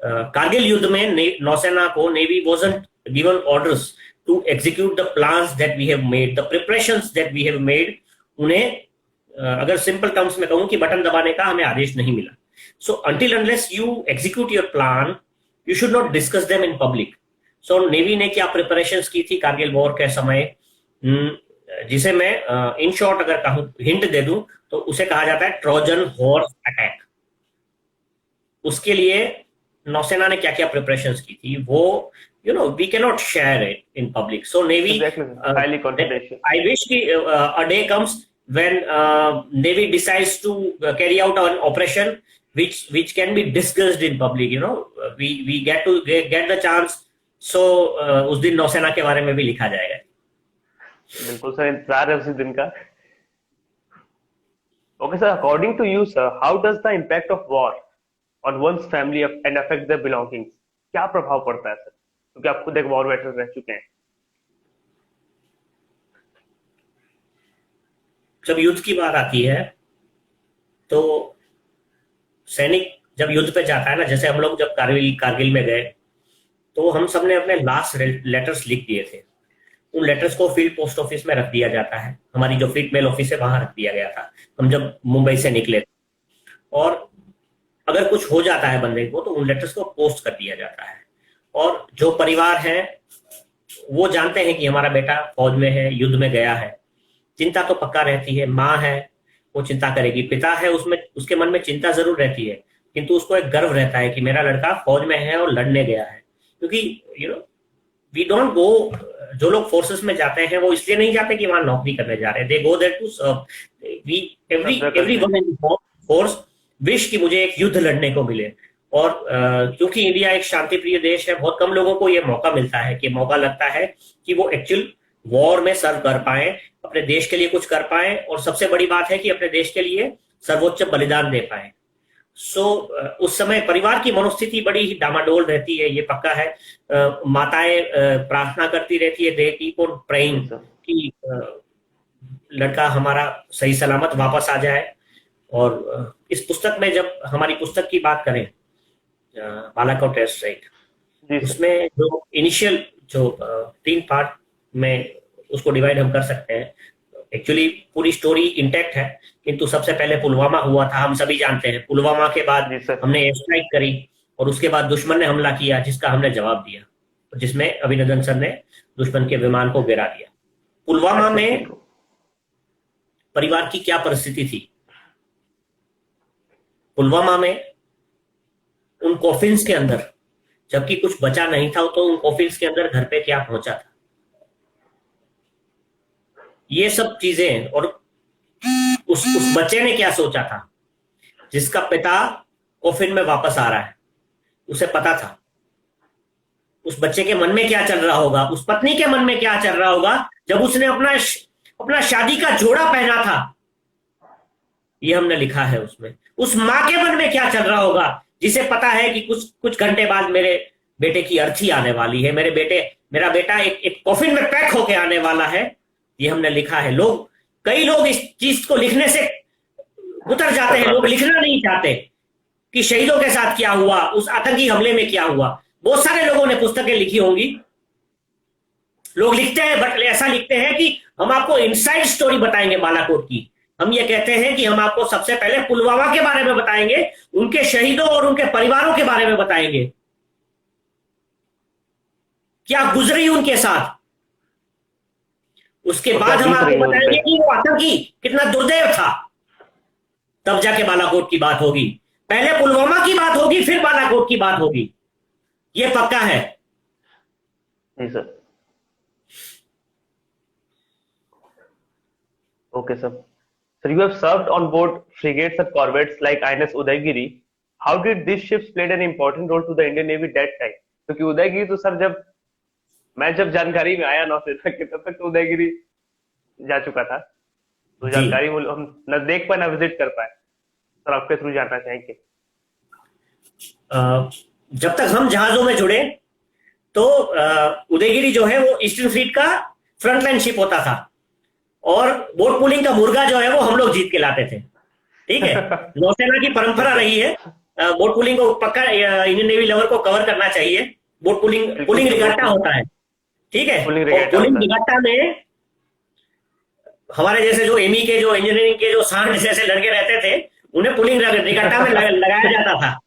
कारगिल युद्ध में नौसेना को, navy wasn't given orders to execute the plans that we have made, the preparations that we have made. उन्हें अगर सिंपल टर्म्स में कहूं कि बटन दबाने का हमें आदेश नहीं मिला। So until unless you execute your plan, you should not discuss them in public. So navy ने क्या प्रिपरेशंस की थी कारगिल वॉर के समय, जिसे मैं इन शॉर्ट अगर कहूं, हिंट दे दूं, तो उसे कहा जाता है ट्रोजन हॉर्स अटैक। उसके लिए नौसेना ने क्या क्या प्रिपरेशंस की थी, वो we cannot share it in public. So Navy, exactly, highly confidential. I wish a day comes when Navy decides to carry out an operation which can be discussed in public. We get to get the chance. So उस दिन नौसेना के बारे में भी लिखा जाएगा। बिल्कुल सर, इंतजार है उसी दिन का। Okay sir, according to you sir, how does the impact of war on one's family and affect their belongings? क्या प्रभाव पड़ता है सर, क्योंकि आप खुद एक वॉर वेटरन रह चुके हैं। जब युद्ध की बात आती है तो सैनिक जब युद्ध पे जाता है ना, जैसे हम लोग जब कारगिल में गए तो हम सबने अपने लास्ट लेटर्स लिख दिए थे। उन लेटर्स को फील्ड पोस्ट ऑफिस में रख दिया जाता है, हमारी जो फील्ड मेल ऑफिस है वहां रख दिया गया था हम जब मुंबई से निकले। और अगर कुछ हो जाता है बंदे को तो उन लेटर्स को पोस्ट कर दिया जाता है, और जो परिवार है वो जानते हैं कि हमारा बेटा फौज में है, युद्ध में गया है। चिंता तो पक्का रहती है, माँ है वो चिंता करेगी, पिता है उसमें उसके मन में चिंता जरूर रहती है, किंतु उसको एक गर्व रहता है कि मेरा लड़का फौज में है और लड़ने गया है। क्योंकि वी डोंट गो, जो लोग फोर्सेस में जाते हैं वो इसलिए नहीं जाते कि वहां नौकरी करने जा रहे हैं, they go there to serve. Everyone in force wish कि मुझे एक युद्ध लड़ने को मिले। और क्योंकि इंडिया एक शांति प्रिय देश है, बहुत कम लोगों को ये मौका मिलता है, कि मौका लगता है कि वो एक्चुअल वॉर में सर्व कर पाए, अपने देश के लिए कुछ कर पाए, और सबसे बड़ी बात है कि अपने देश के लिए सर्वोच्च बलिदान दे पाए। सो उस समय परिवार की मनोस्थिति बड़ी ही डामाडोल रहती है, ये पक्का है। माताएं प्रार्थना करती रहती है, दे कीप ऑन प्रेइंग कि लड़का हमारा सही सलामत वापस आ जाए। और इस पुस्तक में जब हमारी पुस्तक की बात करें, बालाकोट एयर स्ट्राइक, उसमें जो इनिशियल जो 3 पार्ट में उसको डिवाइड हम कर सकते हैं। एक्चुअली पूरी स्टोरी इंटैक्ट है, किंतु सबसे पहले पुलवामा हुआ था, हम सभी जानते हैं। पुलवामा के बाद हमने एयर स्ट्राइक करी, और उसके बाद दुश्मन ने हमला किया जिसका हमने जवाब दिया, जिसमें अभिनंदन सर ने दुश्मन के विमान को गिरा दिया। पुलवामा में परिवार की क्या परिस्थिति थी, पुलवामा में उन कॉफिन्स के अंदर जबकि कुछ बचा नहीं था, तो उन कॉफिन्स के अंदर घर पे क्या पहुंचा था, ये सब चीजें। और उस बच्चे ने क्या सोचा था जिसका पिता कॉफिन में वापस आ रहा है, उसे पता था उस बच्चे के मन में क्या चल रहा होगा, उस पत्नी के मन में क्या चल रहा होगा जब उसने अपना शादी का जोड़ा पहना था। ये हमने लिखा है उसमें। उस माँ के मन में क्या चल रहा होगा जिसे पता है कि कुछ घंटे बाद मेरे बेटे की अर्थी आने वाली है, मेरा बेटा एक कॉफिन में पैक होके आने वाला है। ये हमने लिखा है। कई लोग इस चीज को लिखने से उतर जाते हैं, लोग लिखना नहीं चाहते कि शहीदों के साथ क्या हुआ, उस आतंकी हमले में क्या हुआ। बहुत सारे लोगों ने पुस्तकें लिखी होंगी, लोग लिखते हैं, बट ऐसा लिखते हैं कि हम आपको इनसाइड स्टोरी बताएंगे बालाकोट की। हम ये कहते हैं कि हम आपको सबसे पहले पुलवामा के बारे में बताएंगे, उनके शहीदों और उनके परिवारों के बारे में बताएंगे, क्या गुजरी उनके साथ। उसके बाद हम आपको बताएंगे कि वो आतंकी कितना दुर्दैव था, तब जाके बालाकोट की बात होगी। पहले पुलवामा की बात होगी, फिर बालाकोट की बात होगी, ये पक्का है। जी sir. Okay sir. Sir, you have served on board frigates and corvettes like INS Udaygiri. How did these ships played an important role to the Indian Navy that time? क्योंकि उदयगिरी तो सर मैं जब जानकारी में आया नौसेना के, तब तक तो उदयगिरी जा चुका था, तो जी। जानकारी वो हम न देख पाए ना विजिट कर पाए, सर आपके थ्रू जानना चाहेंगे। जब तक हम जहाजों में जुड़े तो उदयगिरी जो है वो ईस्टर्न फ्लीट का फ्रंटलाइन शिप होता था, और बोट पुलिंग का मुर्गा जो है वो हम लोग जीत के लाते थे। ठीक है, नौसेना की परंपरा रही है, बोट पुलिंग को पक्का इंडियन नेवी लेवल को कवर करना चाहिए। बोट पुलिंग रिगाटा होता है, ठीक है, पुलिंग और रिगाटा पुलिंग होता है। रिगाटा में हमारे जैसे जो एमई के जो इंजीनियरिंग के जो सांड जैसे लड़के रहते थे, उन्हें पुलिंग रिगाटा में लगाया जाता था।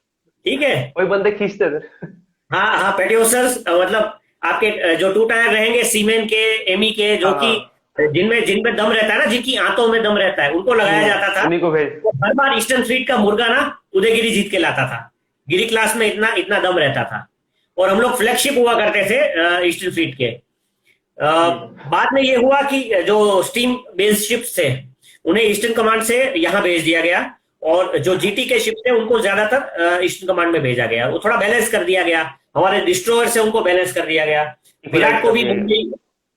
ठीक है, वही बंदे खींचते थे। हाँ हाँ, पेट्योसर्स मतलब आपके जो टू टायर रहेंगे सीमेन के, एमी के, जो हाँ कि हाँ, जिनमें दम रहता है ना, जिनकी आंतों में दम रहता है, उनको लगाया जाता था। उन्हीं को भेज। तो हर बार ईस्टर्न फ्लीट का मुर्गा ना उदयगिरी जीत के लाता था। गिरी क्लास में इतना इतना दम रहता था, और हम लोग फ्लैगशिप हुआ करते थे ईस्टर्न फ्लीट के। बाद में ये हुआ कि जो स्टीम बेस्ड शिप्स थे उन्हें ईस्टर्न कमांड से यहाँ भेज दिया गया, और जो जीटी के शिप थे उनको ज्यादातर ईस्टर्न कमांड में भेजा गया। वो थोड़ा बैलेंस कर दिया गया, हमारे डिस्ट्रॉयर से उनको बैलेंस कर दिया गया। विराट को भी मुंबई,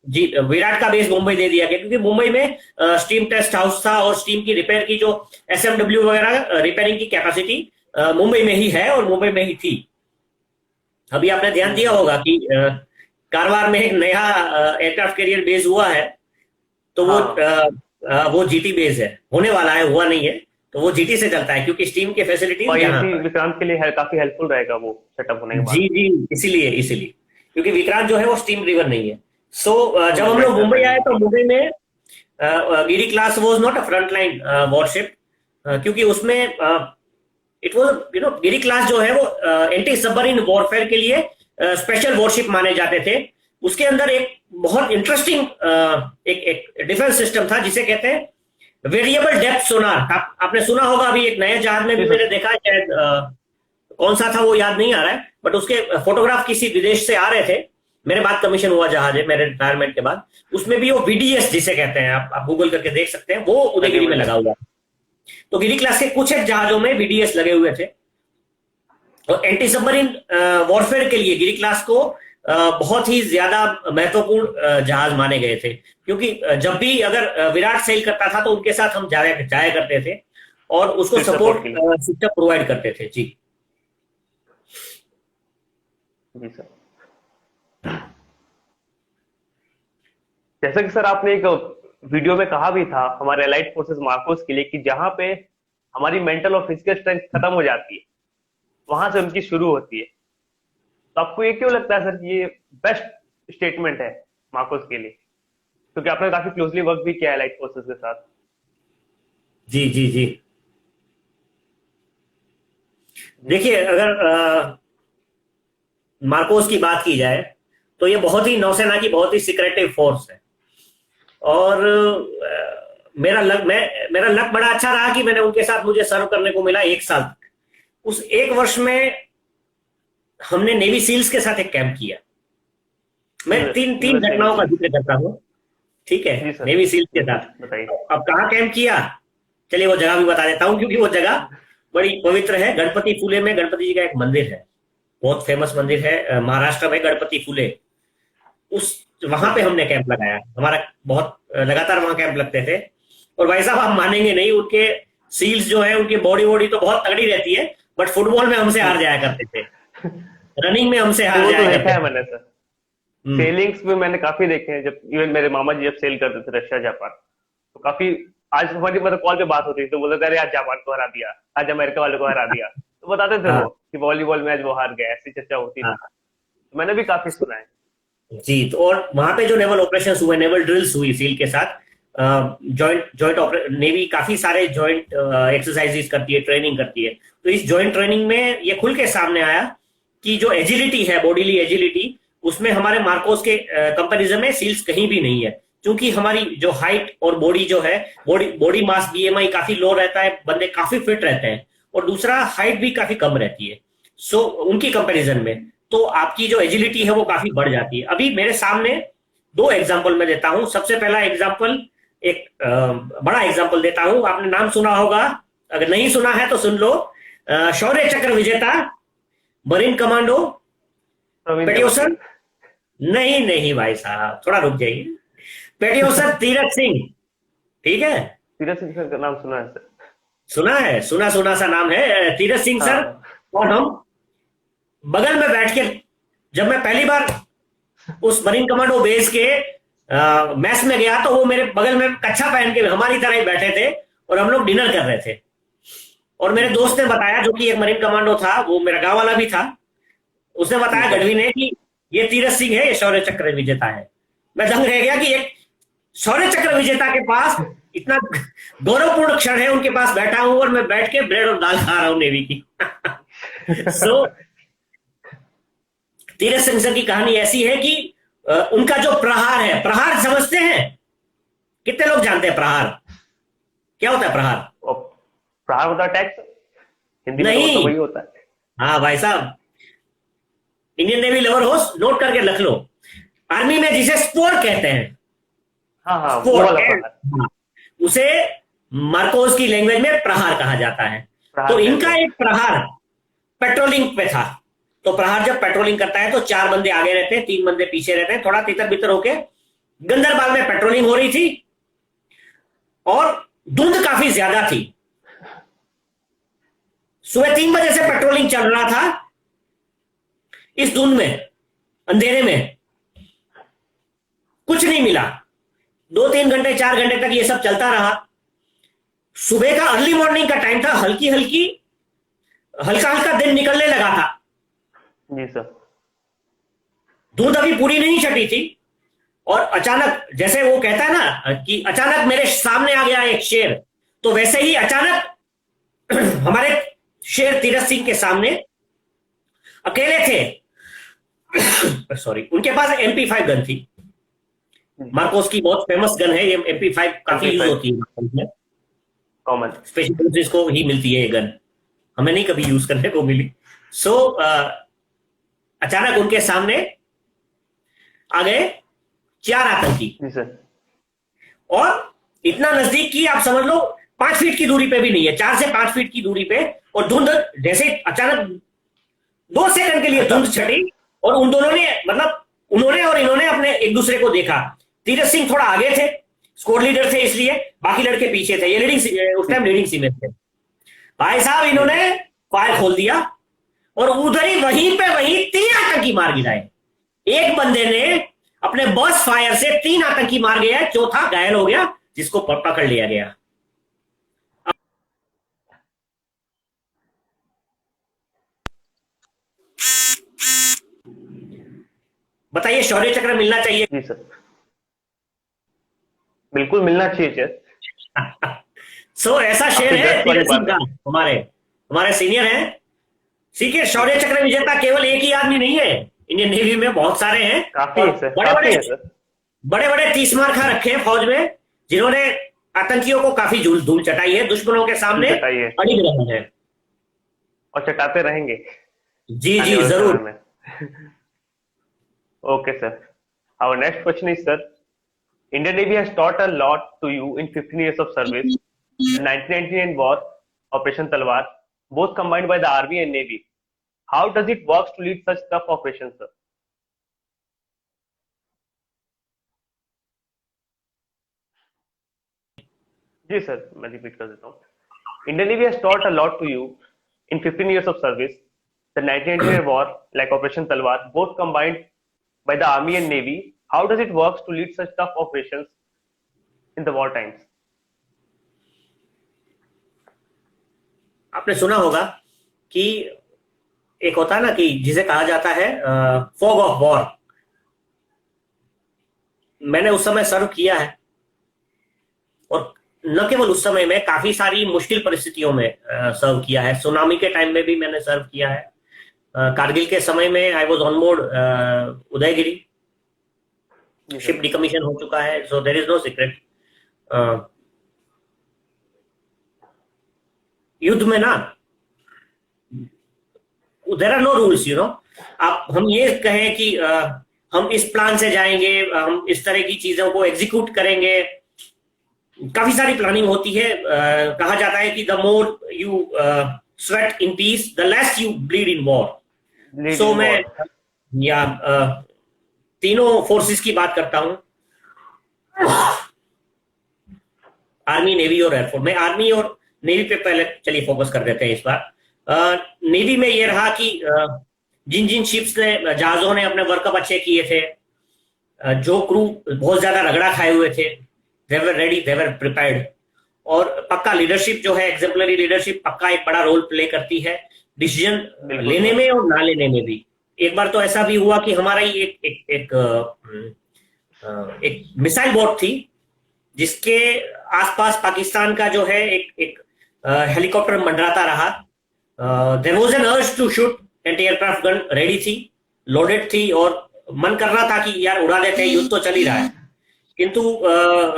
जी, विराट का बेस मुंबई दे दिया गया, क्योंकि मुंबई में स्टीम टेस्ट हाउस था, और स्टीम की रिपेयर की जो एसएमडब्ल्यू वगैरह रिपेयरिंग की कैपेसिटी मुंबई में ही है और मुंबई में ही थी। अभी आपने ध्यान दिया होगा कि कारवार में एक नया एयरक्राफ्ट कैरियर बेस हुआ है, तो वो जीटी बेस है, होने वाला है, हुआ नहीं है, तो वो जीटी से चलता है, क्योंकि स्टीम के फैसिलिटीज यहाँ पर। विक्रांत के लिए काफी हेल्पफुल रहेगा वो सेटअप होने के बाद। जी जी, इसीलिए क्योंकि विक्रांत जो है वो स्टीम ड्रिवन नहीं है। सो जब हम लोग मुंबई आए तो मुंबई में Giri class was not a front line warship, क्योंकि उसमें इट वाज गिरी क्लास जो है वो एंटी सबमरीन वॉरफेयर के लिए स्पेशल वॉरशिप माने जाते थे। उसके अंदर एक बहुत इंटरेस्टिंग एक डिफेंस सिस्टम था जिसे कहते हैं वेरिएबल डेप्थ सोनार। आपने सुना होगा, अभी एक नए जहाज में भी मैंने देखा है, शायद कौन सा था वो याद नहीं आ रहा है, बट उसके फोटोग्राफ किसी विदेश से आ रहे थे। मेरे बाद कमीशन हुआ जहाज है, मेरे रिटायरमेंट के बाद, उसमें भी वो वीडीएस जिसे कहते हैं, आप गूगल करके देख सकते हैं, वो उदयगिरी में लगा हुआ। तो गिरी क्लास के कुछ एक जहाजों में वीडीएस लगे हुए थे, और एंटी सबमरीन वॉरफेयर के लिए गिरी क्लास को बहुत ही ज्यादा महत्वपूर्ण जहाज माने गए थे, क्योंकि जब भी अगर विराट सेल करता था तो उनके साथ हम जाया करते थे और उसको सपोर्ट सिस्टम प्रोवाइड करते थे। जी जी सर, जैसा कि सर आपने एक वीडियो में कहा भी था हमारे एलाइड फोर्सेस मार्कोस के लिए कि जहां पे हमारी मेंटल और फिजिकल स्ट्रेंथ खत्म हो जाती है, वहां से उनकी शुरू होती है। तो आपको ये क्यों लगता है सर कि ये बेस्ट स्टेटमेंट है मार्कोस के लिए, क्योंकि आपने काफी क्लोजली वर्क भी किया है एलाइड फोर्सेस के साथ। जी जी जी, देखिए, अगर मार्कोस की बात की जाए तो ये बहुत ही नौसेना की बहुत ही सिक्रेटिव फोर्स है, और मेरा लक बड़ा अच्छा रहा कि मैंने उनके साथ मुझे सर्व करने को मिला 1 साल तक। उस 1 वर्ष में हमने नेवी सील्स के साथ एक कैंप किया। मैं तीन घटनाओं का जिक्र करता हूँ, ठीक है, नेवी सील्स के साथ। अब कहाँ कैंप किया, चलिए वो जगह भी बता देता हूँ, क्योंकि वो जगह बड़ी पवित्र है। गणपति फुले में गणपति जी का एक मंदिर है, बहुत फेमस मंदिर है महाराष्ट्र में, गणपति फुले। वहां पे हमने कैंप लगाया। हमारा बहुत लगातार वहां कैंप लगते थे, और भाई साहब आप मानेंगे नहीं, उनके सील्स जो है उनकी बॉडी तो बहुत तगड़ी रहती है, बट फुटबॉल में हमसे हार जाया करते थे, रनिंग में हमसे हार जाया करते थे। मैंने सर सेलिंग्स में मैंने काफी देखे हैं, जब इवन मेरे मामा जी जब सेल करते थे रशिया जापान, तो काफी आज हमारी मतलब कॉल पे बात होती थी तो बोलते थे अरे आज जापान को हरा दिया, आज अमेरिका वाले को हरा दिया, तो बताते थे वो कि वॉलीबॉल मैच वो हार गए, ऐसी चर्चा होती थी। तो मैंने भी काफी सुना है जी। तो और वहां पे जो नेवल ऑपरेशंस हुए, नेवल ड्रिल्स हुई सील के साथ, जॉइंट नेवी काफी सारे जॉइंट एक्सरसाइजेस करती है, ट्रेनिंग करती है। तो इस जॉइंट ट्रेनिंग में ये खुल के सामने आया कि जो एजिलिटी है, बॉडीली एजिलिटी, उसमें हमारे मार्कोस के कंपैरिजन में सील्स कहीं भी नहीं है, क्योंकि हमारी जो हाइट और बॉडी जो है, बॉडी मास बीएमआई काफी लो रहता है, बंदे काफी फिट रहते हैं, और दूसरा हाइट भी काफी कम रहती है। सो उनकी कंपैरिजन में तो आपकी जो एजिलिटी है वो काफी बढ़ जाती है। अभी मेरे सामने 2 एग्जाम्पल मैं देता हूं। सबसे पहला एग्जाम्पल, एक बड़ा एग्जाम्पल देता हूं, आपने नाम सुना होगा, अगर नहीं सुना है तो सुन लो। शौर्य चक्र विजेता मरीन कमांडो पेट्योसन, नहीं भाई साहब, थोड़ा रुक जाइए। पेटियोसर तीरथ सिंह, ठीक है। तीरथ सिंह सर का नाम सुना है सर। सुना है, सुना सुना सा नाम है तीरथ सिंह सर। हाँ। और हम बगल में बैठ के, जब मैं पहली बार उस मरीन कमांडो बेस के मैस में गया, तो वो मेरे बगल में कच्छा पहन के हमारी तरह ही बैठे थे और हम लोग डिनर कर रहे थे। और मेरे दोस्त ने बताया, जो कि एक मरीन कमांडो था, वो मेरा गांव वाला भी था, उसने बताया गढ़वी ने कि ये तीरथ सिंह है, ये शौर्य चक्र विजेता है। मैं दंग रह गया कि एक शौर्य चक्र विजेता के पास इतना गौरवपूर्ण क्षण है, उनके पास बैठा हूं और मैं बैठ के ब्रेड और दाल खा रहा हूं नेवी की। सो तीरथ सिंह सर की कहानी ऐसी है कि उनका जो प्रहार है, प्रहार समझते हैं? कितने लोग जानते हैं प्रहार क्या होता है? प्रहार प्रहार होता है टैक्स, हिंदी में नहीं, तो वही होता है। हाँ भाई साहब, इंडियन नेवी लवर हो, नोट करके रख लो। आर्मी में जिसे स्पोर कहते हैं, हाँ हाँ, वो स्पोर, वाला प्रहार। उसे मार्कोस की लैंग्वेज में प्रहार कहा जाता है। तो इनका एक प्रहार पेट्रोलिंग पे था। तो प्रहार जब पेट्रोलिंग करता है तो 4 बंदे आगे रहते हैं, 3 बंदे पीछे रहते हैं, थोड़ा तितर बितर होके गंदरबाल में पेट्रोलिंग हो रही थी और धुंध काफी ज्यादा थी। सुबह 3 बजे से पेट्रोलिंग चल रहा था, इस धुंध में, अंधेरे में कुछ नहीं मिला। 2-3 घंटे 4 घंटे तक ये सब चलता रहा। सुबह का अर्ली मॉर्निंग का टाइम था, हल्का हल्का दिन निकलने लगा था। जी सर। धुंध अभी पूरी नहीं छटी थी और अचानक, जैसे वो कहता है ना कि अचानक मेरे सामने आ गया एक शेर, तो वैसे ही अचानक हमारे शेर तीरथ सिंह के सामने अकेले थे। सॉरी, उनके पास MP5 गन थी। मार्कोस की बहुत फेमस गन है ये MP5, काफी यूज होती है, कॉमन स्पेशल फोर्सेस को ही मिलती है ये गन, हमें नहीं कभी यूज करने को मिली। सो अचानक उनके सामने आ गए 4 आतंकी। जी सर। और इतना नजदीक की आप समझ लो 5 फीट की दूरी पे भी नहीं है, 4 से 5 फीट की दूरी पे। और धुंध जैसे अचानक 2 सेकंड के लिए धुंध छटी और उन दोनों ने, मतलब उन्होंने और इन्होंने अपने एक दूसरे को देखा। तीरथ सिंह थोड़ा आगे थे, स्क्वाड लीडर थे, इसलिए बाकी लड़के पीछे थे। ये उस टाइम लीडिंग सीनियर थे। भाई साहब, इन्होंने फायर खोल दिया और उधर ही वहीं 3 आतंकी मार गिराए। एक बंदे ने अपने बर्स्ट फायर से 3 आतंकी मार गया, चौथा घायल हो गया, जिसको पकड़ लिया गया। बताइए, शौर्य चक्र मिलना चाहिए? जी सर, बिल्कुल मिलना चाहिए सर। सो ऐसा शेर है तीरथ सिंह का, हमारे सीनियर हैं। सीखे शौर्य चक्र विजेता केवल एक ही आदमी नहीं है, इंडियन नेवी में बहुत सारे हैं। काफी है सर, बड़े बड़े 30 मार खा रखे हैं फौज में, जिन्होंने आतंकियों को काफी धूल चटाई है, दुश्मनों के सामने अड़िग रहे हैं और चटाते रहेंगे। जी जी जरूर। Okay, sir. Our next question is, sir, Indian Navy has taught a lot to you in 15 years of service. The 1999 war, Operation Talwar, both combined by the Army and Navy. How does it work to lead such tough operations, sir? Ji sir, मैं repeat कर देता हूँ। Indian Navy has taught a lot to you in 15 years of service. The 1999 war, like Operation Talwar, both combined by the Army and Navy. How does it work to lead such tough operations in the war times? आपने सुना होगा कि एक होता है ना कि जिसे कहा जाता है फॉग ऑफ वॉर। मैंने उस समय सर्व किया है और न केवल उस समय में, काफी सारी मुश्किल परिस्थितियों में सर्व किया है। सुनामी के टाइम में भी मैंने सर्व किया है। कारगिल के समय में I was on board Udaygiri, ship decommission हो चुका है, so there is no secret. युद्ध में ना there are no rules, you know. आप हम ये कहें कि हम इस प्लान से जाएंगे, हम इस तरह की चीजों को एग्जीक्यूट करेंगे, काफी सारी प्लानिंग होती है। कहा जाता है कि the more you sweat in peace the less you bleed in war. So मैं तीनों फोर्सेस की बात करता हूं। आर्मी, नेवी और एयरफोर्स में, आर्मी और नेवी पे पहले चलिए फोकस कर देते हैं इस बार। नेवी में ये रहा कि जिन जिन शिप्स ने, जहाजों ने अपने वर्कअप अच्छे किए थे, जो क्रू बहुत ज्यादा रगड़ा खाए हुए थे, दे were ready, they were prepared. और पक्का लीडरशिप जो है, एग्जेम्पलरी लीडरशिप पक्का एक बड़ा रोल प्ले करती है डिसीजन लेने में और ना लेने में भी। एक बार तो ऐसा भी हुआ कि हमारा ही एक मिसाइल बोट थी जिसके आसपास पाकिस्तान का जो है एक हेलीकॉप्टर मंडराता रहा। There was an urge to shoot, anti aircraft gun ready थी, लोडेड थी, और मन कर रहा था कि यार उड़ा देते हैं, युद्ध तो चल ही रहा है। किंतु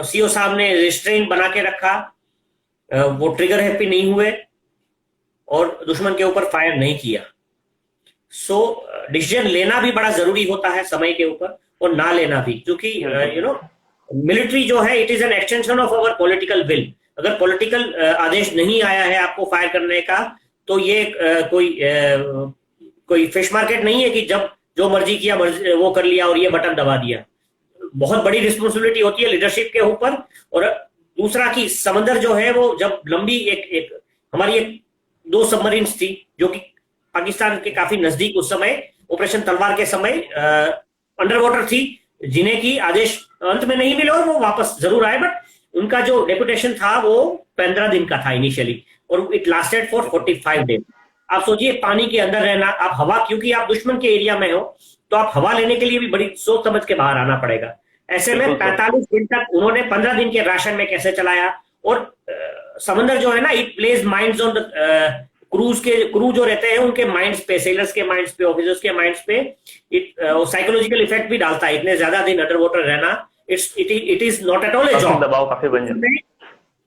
सीओ साहब ने रिस्ट्रेन बना के रखा, वो ट्रिगर हैप्पी नहीं हुए और दुश्मन के ऊपर फायर नहीं किया। सो डिसीजन लेना भी बड़ा जरूरी होता है समय के ऊपर, और ना लेना भी, क्योंकि मिलिट्री जो है it is an extension of our political will. अगर पॉलिटिकल आदेश नहीं आया है आपको फायर करने का, तो ये कोई फिश मार्केट नहीं है कि जब जो मर्जी किया वो कर लिया और ये बटन दबा दिया। बहुत बड़ी रिस्पॉन्सिबिलिटी होती है लीडरशिप के ऊपर। और दूसरा कि समंदर जो है वो जब लंबी हमारी 2 सबमरीन्स थी जो कि पाकिस्तान के काफी नजदीक उस समय ऑपरेशन तलवार के समय अंडर वाटर थी, जिन्हें की आदेश अंत में नहीं मिले और वो वापस जरूर आए, बट उनका जो डेपुटेशन था वो 15 दिन का था इनिशियली, और इट लास्टेड फॉर 45 डेज। आप सोचिए पानी के अंदर रहना, आप हवा, क्योंकि आप दुश्मन के एरिया में हो तो आप हवा लेने के लिए भी बड़ी सोच समझ के बाहर आना पड़ेगा। ऐसे में 45 दिन तक उन्होंने 15 दिन के राशन में कैसे चलाया। और समंदर जो है ना, it plays minds on the crew जो रहते हैं उनके माइंड्स पे, सेलर्स के माइंड्स पे, ऑफिसर्स के माइंड्स पे साइकोलॉजिकल इफेक्ट भी डालता है। इतने ज्यादा दिन अंडर वाटर रहना, it is not at all A job. दबाव काफी बन जाता है,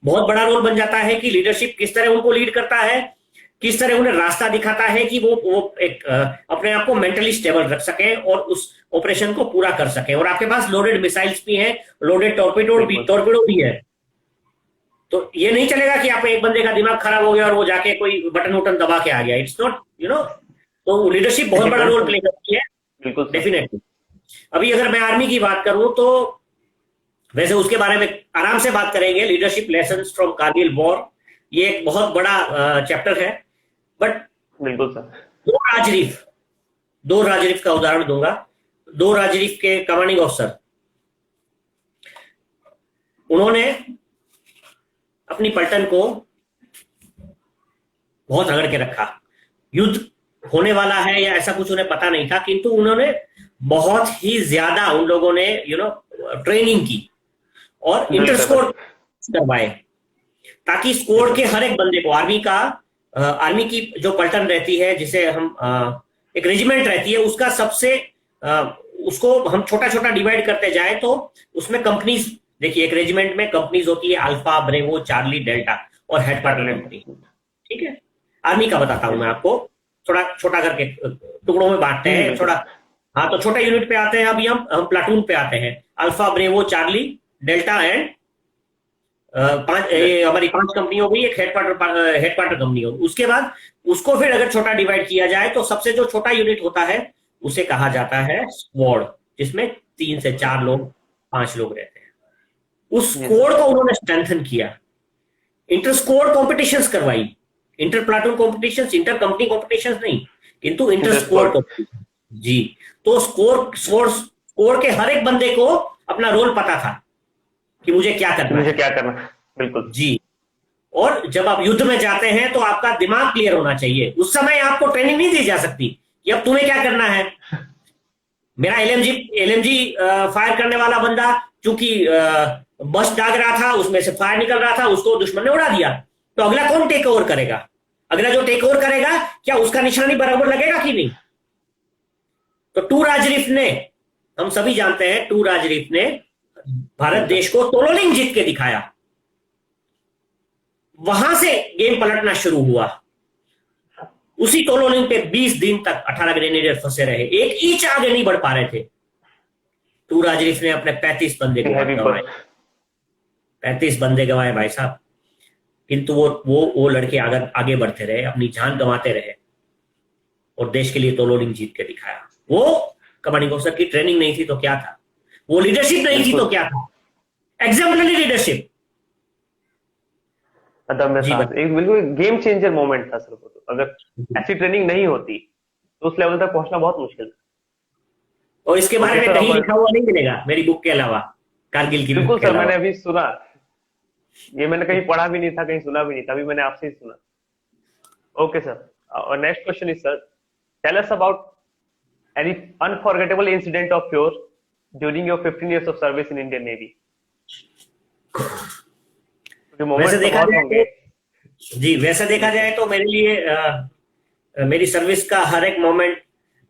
बहुत बड़ा रोल बन जाता है कि लीडरशिप किस तरह उनको लीड करता है, किस तरह उन्हें रास्ता दिखाता है कि वो एक अपने आप को मेंटली स्टेबल रख सके और उस ऑपरेशन को पूरा कर सके। और आपके पास लोडेड मिसाइल्स भी हैं, लोडेड टॉर्पेडो भी है, तो ये नहीं चलेगा कि आप एक बंदे का दिमाग खराब हो गया और वो जाके कोई बटन वटन दबा के आ गया। इट्स नॉट तो लीडरशिप बहुत बड़ा रोल प्ले करती है, बिल्कुल डेफिनेटली। अभी अगर मैं आर्मी की बात करूं तो वैसे उसके बारे में आराम से बात करेंगे, leadership lessons from Kargil war, ये एक बहुत बड़ा चैप्टर है। बट बिल्कुल सर, दो राजरीफ का उदाहरण दूंगा। 2 राजरीफ के कमांडिंग ऑफिसर, उन्होंने अपनी पलटन को बहुत रगड़ के रखा। युद्ध होने वाला है या ऐसा कुछ उन्हें पता नहीं था, किंतु उन्होंने बहुत ही ज्यादा उन लोगों ने ट्रेनिंग की और इंटर स्कोर करवाए, ताकि स्कोर के हर एक बंदे को, आर्मी की जो पलटन रहती है, जिसे हम एक रेजिमेंट रहती है, उसका सबसे उसको हम छोटा छोटा डिवाइड करते जाए तो उसमें कंपनीज, देखिए एक रेजिमेंट में कंपनीज होती है, अल्फा, ब्रेवो, चार्ली, डेल्टा और हेडक्वार्टर कंपनी। ठीक है, आर्मी का बताता हूं मैं आपको, थोड़ा छोटा करके टुकड़ों में बांटते हैं थोड़ा। हाँ, तो छोटा यूनिट पे आते हैं, अभी हम प्लाटून पे आते हैं। Alpha, bravo, charlie, delta and हमारी 5 कंपनी हो गई, एक हेडक्वार्टर कंपनी होगी। उसके बाद उसको फिर अगर छोटा डिवाइड किया जाए तो सबसे जो छोटा यूनिट होता है उसे कहा जाता है स्क्वाड, जिसमें 3 से 4 लोग, 5 लोग रहते हैं। उस स्क्वाड को उन्होंने स्ट्रेंथन किया, इंटर स्क्वाड कॉम्पिटिशंस करवाई, inter platoon competitions, inter company competitions नहीं, किंतु इंटर स्क्वाड जी। तो स्क्वाड के हर एक बंदे को अपना रोल पता था कि मुझे क्या करना, बिल्कुल जी। और जब आप युद्ध में जाते हैं तो आपका दिमाग क्लियर होना चाहिए। उस समय आपको ट्रेनिंग नहीं दी जा सकती कि अब तुम्हें क्या करना है। मेरा एलएमजी फायर करने वाला बंदा चूंकि बस दाग रहा था, उसमें से फायर निकल रहा था, उसको दुश्मन ने उड़ा दिया, तो अगला कौन टेक ओवर करेगा? अगला जो टेक ओवर करेगा, क्या उसका निशानी बराबर लगेगा कि नहीं? तो 2 राजरीफ ने, हम सभी जानते हैं, 2 राजरीफ ने भारत देश को तोलोलिंग जीत के दिखाया। वहां से गेम पलटना शुरू हुआ। उसी तोलोलिंग पे 20 दिन तक 18 ग्रेनेडियर फंसे रहे, एक इंच आगे नहीं बढ़ पा रहे थे। 2 राजरीफ ने अपने 35 बंदे गंवाए, 35 बंदे गंवाए भाई साहब। किंतु वो लड़के आगे बढ़ते रहे, अपनी जान गंवाते रहे और देश के लिए तोलोलिंग जीत के दिखाया। वो कमांडिंग ऑफिसर की ट्रेनिंग नहीं थी तो क्या था, वो लीडरशिप नहीं थी तो क्या था। Exemplary leadership. अदम्य जी साहस, एक बिल्कुल गेम चेंजर मोमेंट था सर वो तो। अगर ऐसी ट्रेनिंग नहीं होती तो उस लेवल तक पहुंचना बहुत मुश्किल था। और इसके बारे ओके में सर, कहीं अब लिखा हुआ नहीं मिलेगा मेरी बुक के अलावा, कारगिल की बुक बिल्कुल के सर, मैंने अलावा। अभी सुना, ये मैंने कहीं पढ़ा भी नहीं था, कहीं सुना भी नहीं था, अभी मैंने आपसे ही सुना। ओके सर, और next question is sir, tell us about any unforgettable incident of your during your 15 years of service in Indian Navy. वैसे मोमेंट्स तो देखा बहुत जाए होंगे। तो जी, वैसे देखा जाए तो मेरे लिए मेरी सर्विस का हर एक मोमेंट,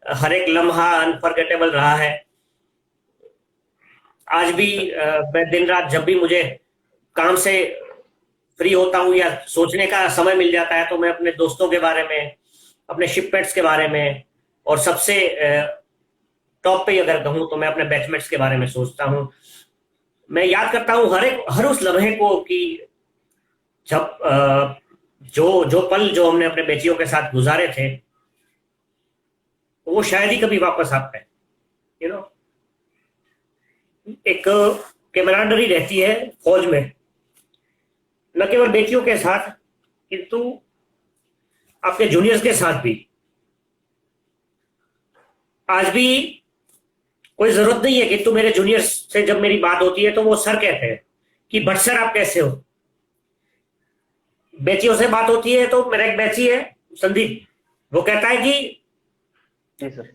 हर एक लम्हा अनफॉरगेटेबल रहा है। आज भी मैं दिन रात जब भी मुझे काम से फ्री होता हूँ या सोचने का समय मिल जाता है, तो मैं अपने दोस्तों के बारे में, अपने शिपमेट्स के बारे में, और सबसे टॉप पे अगर कहूँ तो मैं अपने बैचमेट्स के बारे में सोचता हूँ। मैं याद करता हूँ हर उस लम्हे को कि जब जो पल जो हमने अपने बेटियों के साथ गुजारे थे, वो शायद ही कभी वापस आ पाए। यू नो, एक कैमराडरी रहती है फौज में, न केवल बेटियों के साथ किंतु आपके जूनियर्स के साथ भी। आज भी कोई जरूरत नहीं है कि तू मेरे जूनियर्स से जब मेरी बात होती है तो वो सर कहते हैं कि भट्ट सर आप कैसे हो। बेचियों से बात होती है तो मेरा एक बेची है संदीप, वो कहता है कि जी सर।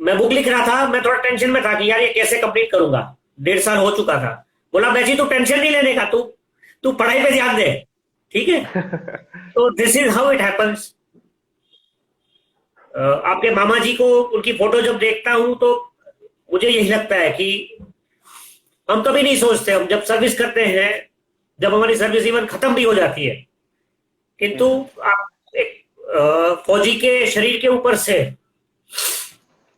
मैं बुक लिख रहा था, मैं थोड़ा टेंशन में था कि यार ये कैसे कंप्लीट करूंगा, 1.5 साल हो चुका था। बोला बेची तू टेंशन नहीं लेने का, तू पढ़ाई पे ध्यान दे, ठीक है। तो this is how it happens. आपके मामा जी को, उनकी फोटो जब देखता हूं तो मुझे यही लगता है कि हम कभी नहीं सोचते, हम जब सर्विस करते हैं, जब हमारी सर्विस इवन खत्म भी हो जाती है, किंतु आप एक फौजी के शरीर के ऊपर से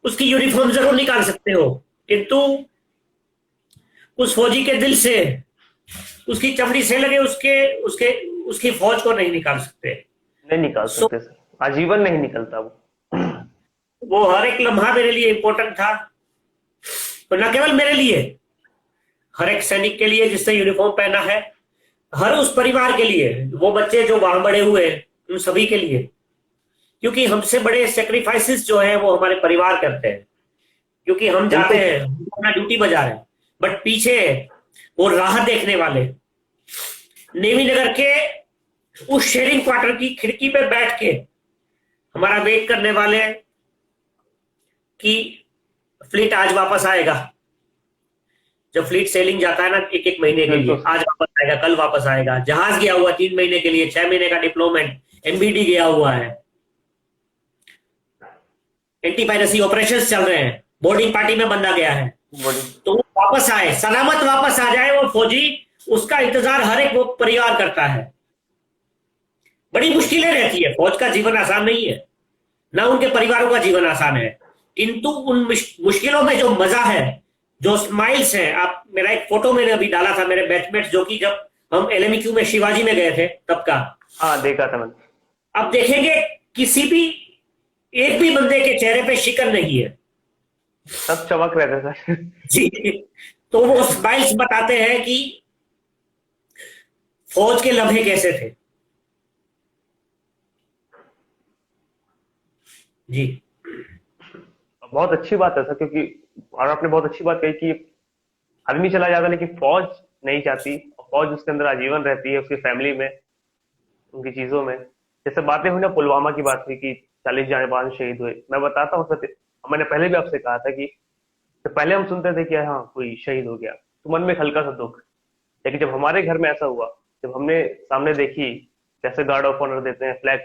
उसकी यूनिफॉर्म जरूर निकाल सकते हो, किंतु उस फौजी के दिल से, उसकी चमड़ी से लगे उसकी फौज को नहीं निकाल सकते। नहीं निकाल सकते सर, आजीवन नहीं निकलता वो हर एक लम्हा मेरे लिए इंपॉर्टेंट था, तो न केवल मेरे लिए, हर एक सैनिक के लिए जिसने यूनिफॉर्म पहना है, हर उस परिवार के लिए, वो बच्चे जो वहां बड़े हुए, उन सभी के लिए। क्योंकि हमसे बड़े सेक्रीफाइसेस जो है वो हमारे परिवार करते हैं, क्योंकि हम जाते हैं अपना ड्यूटी बजा रहे हैं, बट पीछे वो राह देखने वाले, नेवी नगर के उस शेयरिंग क्वार्टर की खिड़की पे बैठ के हमारा वेट करने वाले कि फ्लीट आज वापस आएगा। जब फ्लीट सेलिंग जाता है ना 1-1 महीने के लिए, आज वापस आएगा, कल वापस आएगा। जहाज गया हुआ 3 महीने के लिए, 6 महीने का डिप्लोमेंट, एमबीडी गया हुआ है, एंटी पायरेसी ऑपरेशंस चल रहे हैं, बोर्डिंग पार्टी में बंदा गया है, तो वो वापस आए, सलामत वापस आ जाए वो फौजी, उसका इंतजार हर एक वो परिवार करता है। बड़ी मुश्किलें रहती है, फौज का जीवन आसान नहीं है, ना उनके परिवारों का जीवन आसान है, किंतु उन मुश्किलों में जो मजा है, जो स्माइल्स है। आप, मेरा एक फोटो मैंने अभी डाला था मेरे बैचमेट्स, जो कि जब हम LMEQ में शिवाजी में गए थे तब का। हाँ देखा था मैंने। अब देखेंगे किसी भी एक भी बंदे के चेहरे पे शिकन नहीं है, सब चमक रहे थे सर। जी। तो वो स्माइल्स बताते हैं कि फौज के लम्हे कैसे थे। जी, बहुत अच्छी बात है सर, क्योंकि और आपने बहुत अच्छी बात कही कि आदमी चला जाता है लेकिन फौज नहीं जाती, और फौज उसके अंदर आजीवन रहती है, उसकी फैमिली में, उनकी चीजों में। जैसे बातें हुई ना, पुलवामा की बात हुई कि 40 जवान शहीद हुए। मैं बताता हूँ सर, मैंने पहले भी आपसे कहा था कि तो पहले हम सुनते थे कि हाँ कोई शहीद हो गया तो मन में हल्का सा दुख, लेकिन जब हमारे घर में ऐसा हुआ, जब हमने सामने देखी कैसे गार्ड ऑफ ऑनर देते हैं, फ्लैग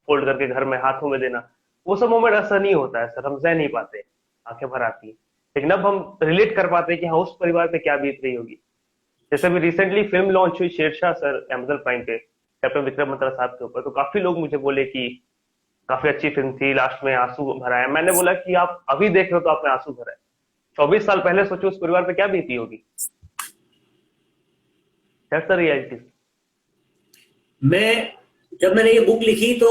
फोल्ड करके घर में हाथों में देना, वो सब मोमेंट ऐसा नहीं होता है सर, हम सह नहीं पाते, आंखें भर आती है। लेकिन अब हम रिलेट कर पाते हैं कि हाँ उस परिवार पे क्या बीत रही होगी। जैसे अभी रिसेंटली फिल्म लॉन्च हुई शेरशाह सर अमेजन प्राइम पे, कैप्टन विक्रम बत्रा साहब के ऊपर, तो काफी लोग मुझे बोले कि काफी अच्छी फिल्म थी, लास्ट में आंसू भरा है। मैंने बोला कि आप अभी देख रहे हो तो आपने आंसू भरा है, 24 साल पहले सोचो उस परिवार पे क्या बीती होगी। That's the reality. जब मैंने ये बुक लिखी तो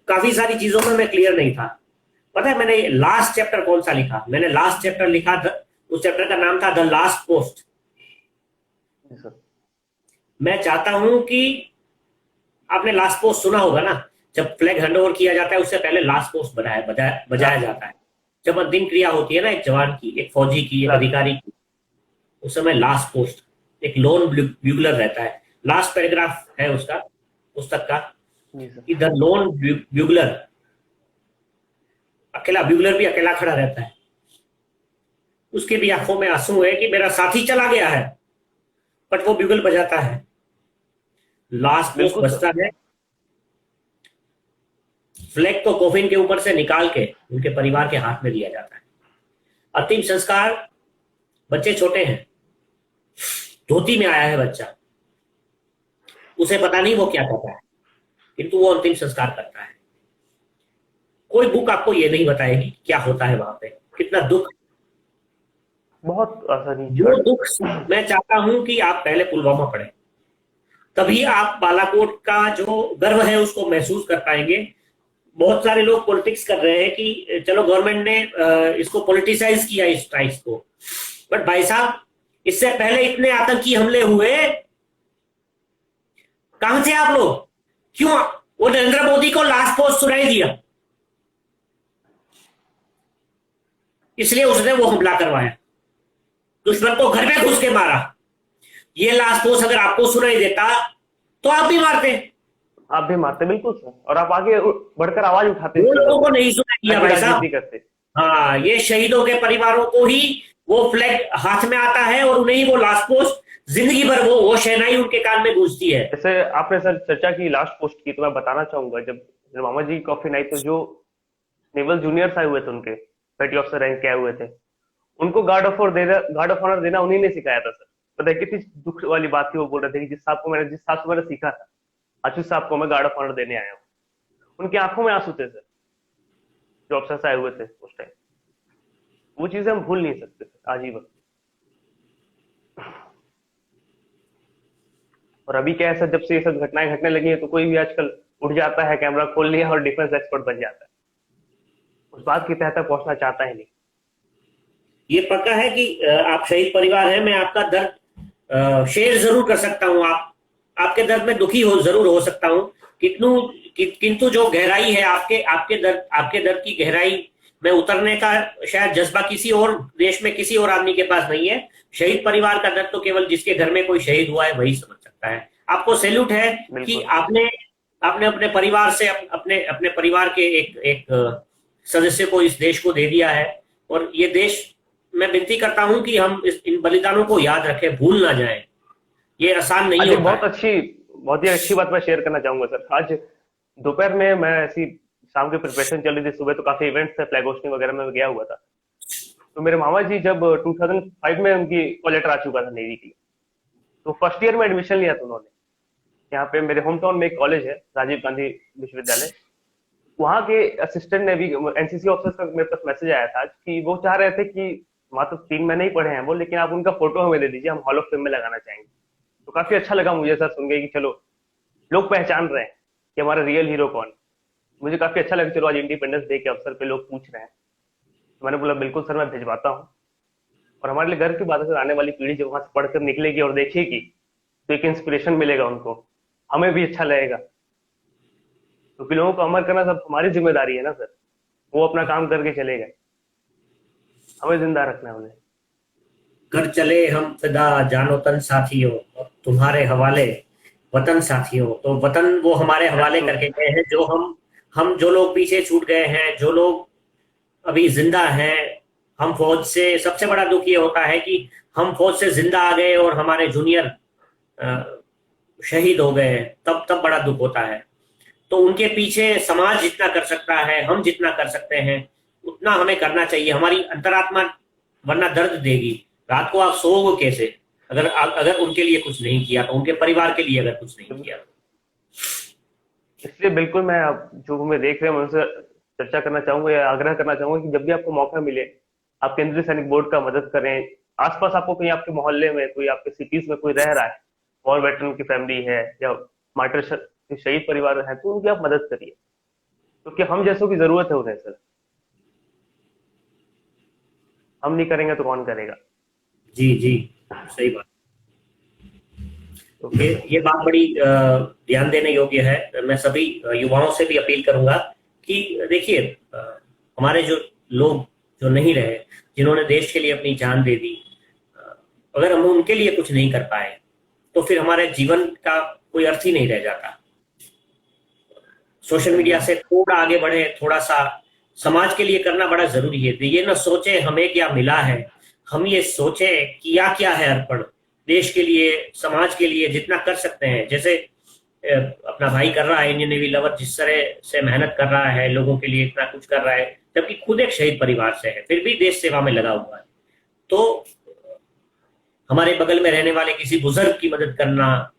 काफी सारी चीजों में मैं क्लियर नहीं था। पता है मैंने लास्ट चैप्टर कौन सा लिखा? मैंने लास्ट चैप्टर लिखा, उस चैप्टर का नाम था द लास्ट पोस्ट। जी सर। मैं चाहता हूं कि आपने लास्ट पोस्ट सुना होगा ना, जब फ्लैग हैंड ओवर किया जाता है उससे पहले लास्ट पोस्ट बजाया जाता है। जब अंतिम क्रिया होती है ना, एक जवान की, एक फौजी की, एक लास्ट। अधिकारी की, उस समय लास्ट पोस्ट एक लोन ब्यूगलर रहता है। लास्ट पैराग्राफ है उसका, पुस्तक का, जी सर। कि द लोन ब्यूगलर, अकेला ब्यूगलर भी अकेला खड़ा रहता है, उसके भी आंखों में आंसू है कि मेरा साथी चला गया है, बट वो ब्यूगल बजाता है, लास्ट पोस्ट बिल्कुल सर। बजता है। फ्लैग को कॉफिन के ऊपर से निकाल के उनके परिवार के हाथ में दिया जाता है। अंतिम संस्कार, बच्चे छोटे हैं, धोती में आया है बच्चा, उसे पता नहीं वो क्या करता है, किंतु वो अंतिम संस्कार करता है। कोई बुक आपको ये नहीं बताएगी क्या होता है वहां पे, कितना दुख। बहुत आसानी वो छड़। दुख मैं चाहता हूं कि आप पहले पुलवामा पढ़ें, तभी आप बालाकोट का जो गर्व है उसको महसूस कर पाएंगे। बहुत सारे लोग पॉलिटिक्स कर रहे हैं कि चलो गवर्नमेंट ने इसको पॉलिटिसाइज किया इस स्ट्राइक्स को, बट भाई साहब इससे पहले इतने आतंकी हमले हुए, कहां थे आप लोग? क्यों वो नरेंद्र मोदी को लास्ट पोस्ट सुनाई दिया, इसलिए उसने वो हमला करवाया, दुश्मन को घर में घुस के मारा। ये लास्ट पोस्ट अगर आपको सुनाई देता तो आप भी मारते। आप भी मारते, बिल्कुल सर, और आप आगे बढ़कर आवाज उठाते वो इस लोगों चीजों को पे, नहीं सुनाई ना दिया कि भाई साहब। राजनीति करते। हाँ, ये शहीदों के परिवारों को ही वो फ्लैग हाथ में आता है और उन्हें ही वो लास्ट पोस्ट जिंदगी भर वो शहनाई उनके कान में गूंजती है। जैसे आपने सर चर्चा की लास्ट पोस्ट की, तो मैं बताना चाहूंगा, जब मामा जी की कॉफी आई तो जो नेवल जूनियर्स आए हुए थे, उनके पेटी ऑफिसर रैंक के आए हुए थे, उनको गार्ड ऑफ ऑनर देना उन्हीं ने सिखाया था सर। पता है कितनी दुख वाली बात थी, वो बोल रहे थे कि जिस साहब को मैंने सीखा था, आशीष साहब को मैं गार्ड ऑफ ऑनर देने आया हूँ। उनकी आंखों में आंसू थे सर, जो अफसर आए हुए थे उस टाइम। वो चीजें हम भूल नहीं सकते सर आजीवन। और अभी क्या है सर, जब से ये सब घटनाएं घटने लगी है, तो कोई भी आजकल उठ जाता है, कैमरा खोल लिया और डिफेंस एक्सपर्ट बन जाता है, उस बात की तह तक पहुंचना चाहता ही नहीं। ये पक्का है कि आप शहीद परिवार हैं, मैं आपका दर्द शेयर जरूर कर सकता हूँ, आपके दर्द में दुखी जरूर हो सकता हूँ, किंतु जो गहराई है आपके दर्द की गहराई में उतरने का शायद जज्बा किसी और देश में किसी और आदमी के पास नहीं है। शहीद परिवार का दर्द तो केवल जिसके घर में कोई शहीद हुआ है वही समझ सकता है। आपको सैल्यूट है कि आपने अपने परिवार से अपने परिवार के एक सदस्य को इस देश को दे दिया है। और ये देश, मैं विनती करता हूं कि हम इन बलिदानों को याद रखें, भूल ना जाएं, ये आसान नहीं होता। बहुत ही अच्छी बात मैं शेयर करना चाहूंगा सर। आज दोपहर में मैं ऐसी शाम की प्रिपरेशन चल रही थी, सुबह तो काफी इवेंट्स थे, फ्लैग होस्टिंग वगैरह में गया हुआ था। तो मेरे मामा जी जब 2005 में उनकी कॉल लेटर आ चुका था नेवी की, तो फर्स्ट ईयर में एडमिशन लिया था उन्होंने। यहाँ पे मेरे होम टाउन में एक कॉलेज है, राजीव गांधी विश्वविद्यालय, वहां के असिस्टेंट नेवी एनसीसी ऑफिसर का मेरे पास मैसेज आया था कि वो चाह रहे थे कि मात्र 3 महीने ही पढ़े हैं वो, लेकिन आप उनका फोटो हमें दे दीजिए, हम हॉल ऑफ फेम में लगाना चाहेंगे। तो काफी अच्छा लगा मुझे सर सुन के कि चलो लोग पहचान रहे हैं कि हमारा रियल हीरो कौन। मुझे काफी अच्छा लगा, चलो आज इंडिपेंडेंस डे के अवसर पे लोग पूछ रहे हैं। तो मैंने बोला बिल्कुल सर, मैं भिजवाता हूँ। और हमारे लिए गर्व की बात है सर, आने वाली पीढ़ी जब वहां से पढ़कर निकलेगी और देखेगी तो एक इंस्पिरेशन मिलेगा उनको, हमें भी अच्छा लगेगा। क्योंकि लोगों को अमर करना सब हमारी जिम्मेदारी है ना सर, वो अपना काम करके चले गए, हमें जिंदा रखना है उन्हें। कर चले हम फिदा जानो तन साथियों, तुम्हारे हवाले वतन साथियों। तो वतन वो हमारे हवाले करके गए हैं, जो हम जो लोग पीछे छूट गए हैं, जो लोग अभी जिंदा हैं। हम फौज से, सबसे बड़ा दुख ये होता है कि हम फौज से जिंदा आ गए और हमारे जूनियर शहीद हो गए, तब बड़ा दुख होता है। तो उनके पीछे समाज जितना कर सकता है, हम जितना कर सकते हैं उतना हमें करना चाहिए। हमारी अंतरात्मा वरना दर्द देगी। रात को आप सोओगे कैसे अगर उनके लिए कुछ नहीं किया, तो उनके परिवार के लिए अगर कुछ नहीं किया। इसलिए बिल्कुल मैं जो हमें देख रहे हैं उनसे चर्चा करना चाहूंगा या आग्रह करना चाहूंगा कि जब भी आपको मौका मिले, आप केंद्रीय सैनिक बोर्ड का मदद करें। आसपास आपको कहीं आपके मोहल्ले में कोई, आपके सिटीज में कोई रह रहा है, वॉर वेटरन की फैमिली है या मार्टर शहीद परिवार है, तो उनकी आप मदद करिए, क्योंकि हम जैसों की जरूरत है उन्हें सर। हम नहीं करेंगे तो कौन करेगा? जी जी, सही बात। ये बात बड़ी ध्यान देने योग्य है। मैं सभी युवाओं से भी अपील करूंगा कि देखिए, हमारे जो लोग जो नहीं रहे, जिन्होंने देश के लिए अपनी जान दे दी, अगर हम उनके लिए कुछ नहीं कर पाए तो फिर हमारे जीवन का कोई अर्थ ही नहीं रह जाता। सोशल मीडिया से थोड़ा आगे बढ़े, थोड़ा सा समाज के लिए करना बड़ा जरूरी है। ये ना सोचे हमें क्या मिला है, हम ये सोचे किया क्या है अर्पण, देश के लिए, समाज के लिए जितना कर सकते हैं। जैसे अपना भाई कर रहा है, इंडियन नेवी लवर जिस तरह से मेहनत कर रहा है, लोगों के लिए इतना कुछ कर रहा है, जबकि खुद एक शहीद परिवार से है, फिर भी देश सेवा में लगा हुआ है। तो हमारे बगल में रहने वाले किसी बुजुर्ग की मदद करना,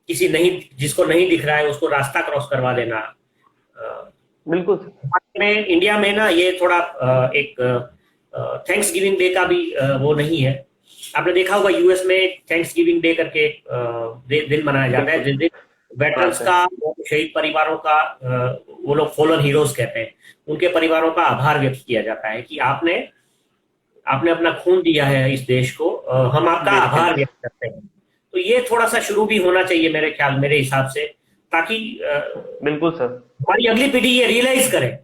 किसी नहीं जिसको नहीं दिख रहा है उसको रास्ता क्रॉस करवा देना। बिल्कुल। में इंडिया में ना ये थोड़ा एक थैंक्स गिविंग डे का भी वो नहीं है। आपने देखा होगा यूएस में थैंक्स गिविंग डे करके दिन मनाया जाता है, जिस दिन वेटरन्स का, शहीद परिवारों का, वो लोग फॉलन हीरोज कहते हैं, उनके परिवारों का आभार व्यक्त किया जाता है कि आपने अपना खून दिया है इस देश को, हम आपका आभार व्यक्त करते हैं। तो ये थोड़ा सा शुरू भी होना चाहिए मेरे हिसाब से, ताकि बिल्कुल सर, हमारी अगली पीढ़ी ये रियलाइज करे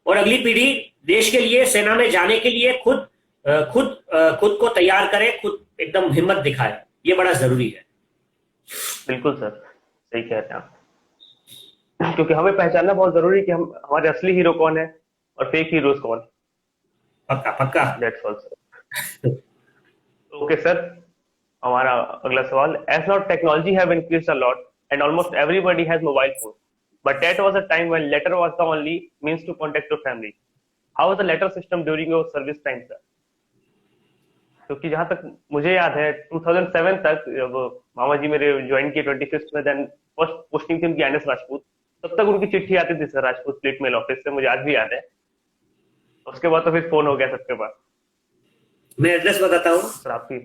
और अगली पीढ़ी देश के लिए, सेना में जाने के लिए खुद को तैयार करे, खुद एकदम हिम्मत दिखाए। ये बड़ा जरूरी है। बिल्कुल सर, सही कह रहे हैं आप, क्योंकि हमें पहचानना बहुत जरूरी है कि हम हमारे असली हीरो कौन है और फेक हीरोज कौन। पक्का पक्का। That's all sir. Okay sir, हमारा अगला सवाल, as now technology have increased a lot and almost everybody has mobile phone, but that was a time when letter was the only means to contact your family. How was the letter system during your service time sir? क्योंकि जहां तक मुझे याद है 2007 तक जब मामा जी मेरे join किए 25th में, देन फर्स्ट पोस्टिंग थी उनकी एनएस राजपूत, तब तक उनकी चिट्ठी आती थी sir Rajput fleet mail office से, मुझे आज भी याद है। उसके बाद तो फिर फोन हो गया सबके पास। मैं एड्रेस बताता हूँ सर आपकी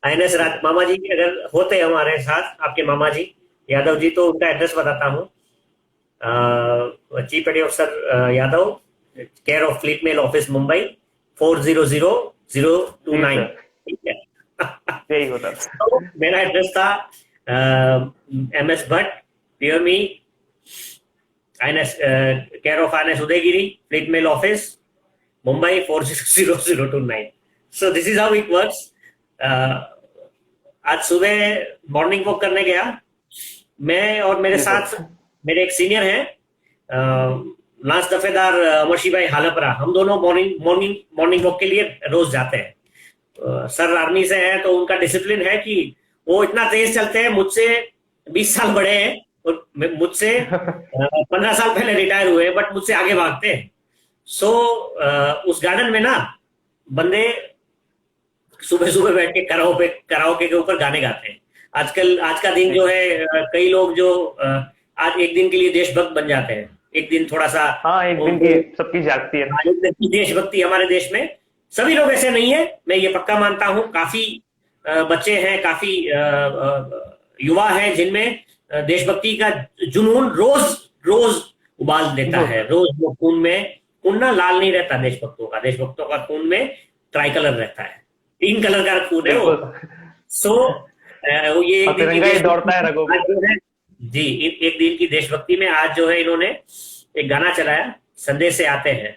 एनएस मामा जी के अगर होते हमारे साथ, आपके मामा जी यादव जी, तो उनका एड्रेस बताता हूँ। Chief petty officer Yadav, care of fleet mail office Mumbai 400029। ठीक है, यही होता था। तो मेरा एड्रेस था MS Bhatt, pier me, care of INS Udaygiri, fleet mail office Mumbai 400029। So this is how it works. आज सुबह मॉर्निंग वॉक करने गया मैं, और मेरे साथ मेरे एक सीनियर हैं लांस दफेदार अमरशी भाई हालपरा, हम दोनों मॉर्निंग वॉक के लिए रोज जाते हैं। सर आर्मी से हैं तो उनका डिसिप्लिन है कि वो इतना तेज चलते हैं, मुझसे 20 साल बड़े हैं और मुझसे 15 साल पहले रिटायर हुए, बट मुझसे आगे भागते हैं। सो उस गार्डन में ना बंदे सुबह सुबह बैठ के कराओके के ऊपर गाने गाते हैं। आज का दिन जो है, कई लोग जो आज एक दिन के लिए देशभक्त बन जाते हैं, एक दिन थोड़ा सा, हाँ, एक दिन की सबकी जागती है, एक दिन की देशभक्ति हमारे देश में। सभी लोग ऐसे नहीं है, मैं ये पक्का मानता हूँ। काफी बच्चे हैं, काफी युवा हैं जिनमें देशभक्ति का जुनून रोज उबाल देता है। रोज वो खून ना लाल नहीं रहता देशभक्तों का खून में ट्राई कलर रहता है, 3 कलर का खून है वो। सो ये एक दिन की दौड़ता है रगों में जी, एक दिन की देशभक्ति में आज जो है इन्होंने एक गाना चलाया, संदेश से आते हैं।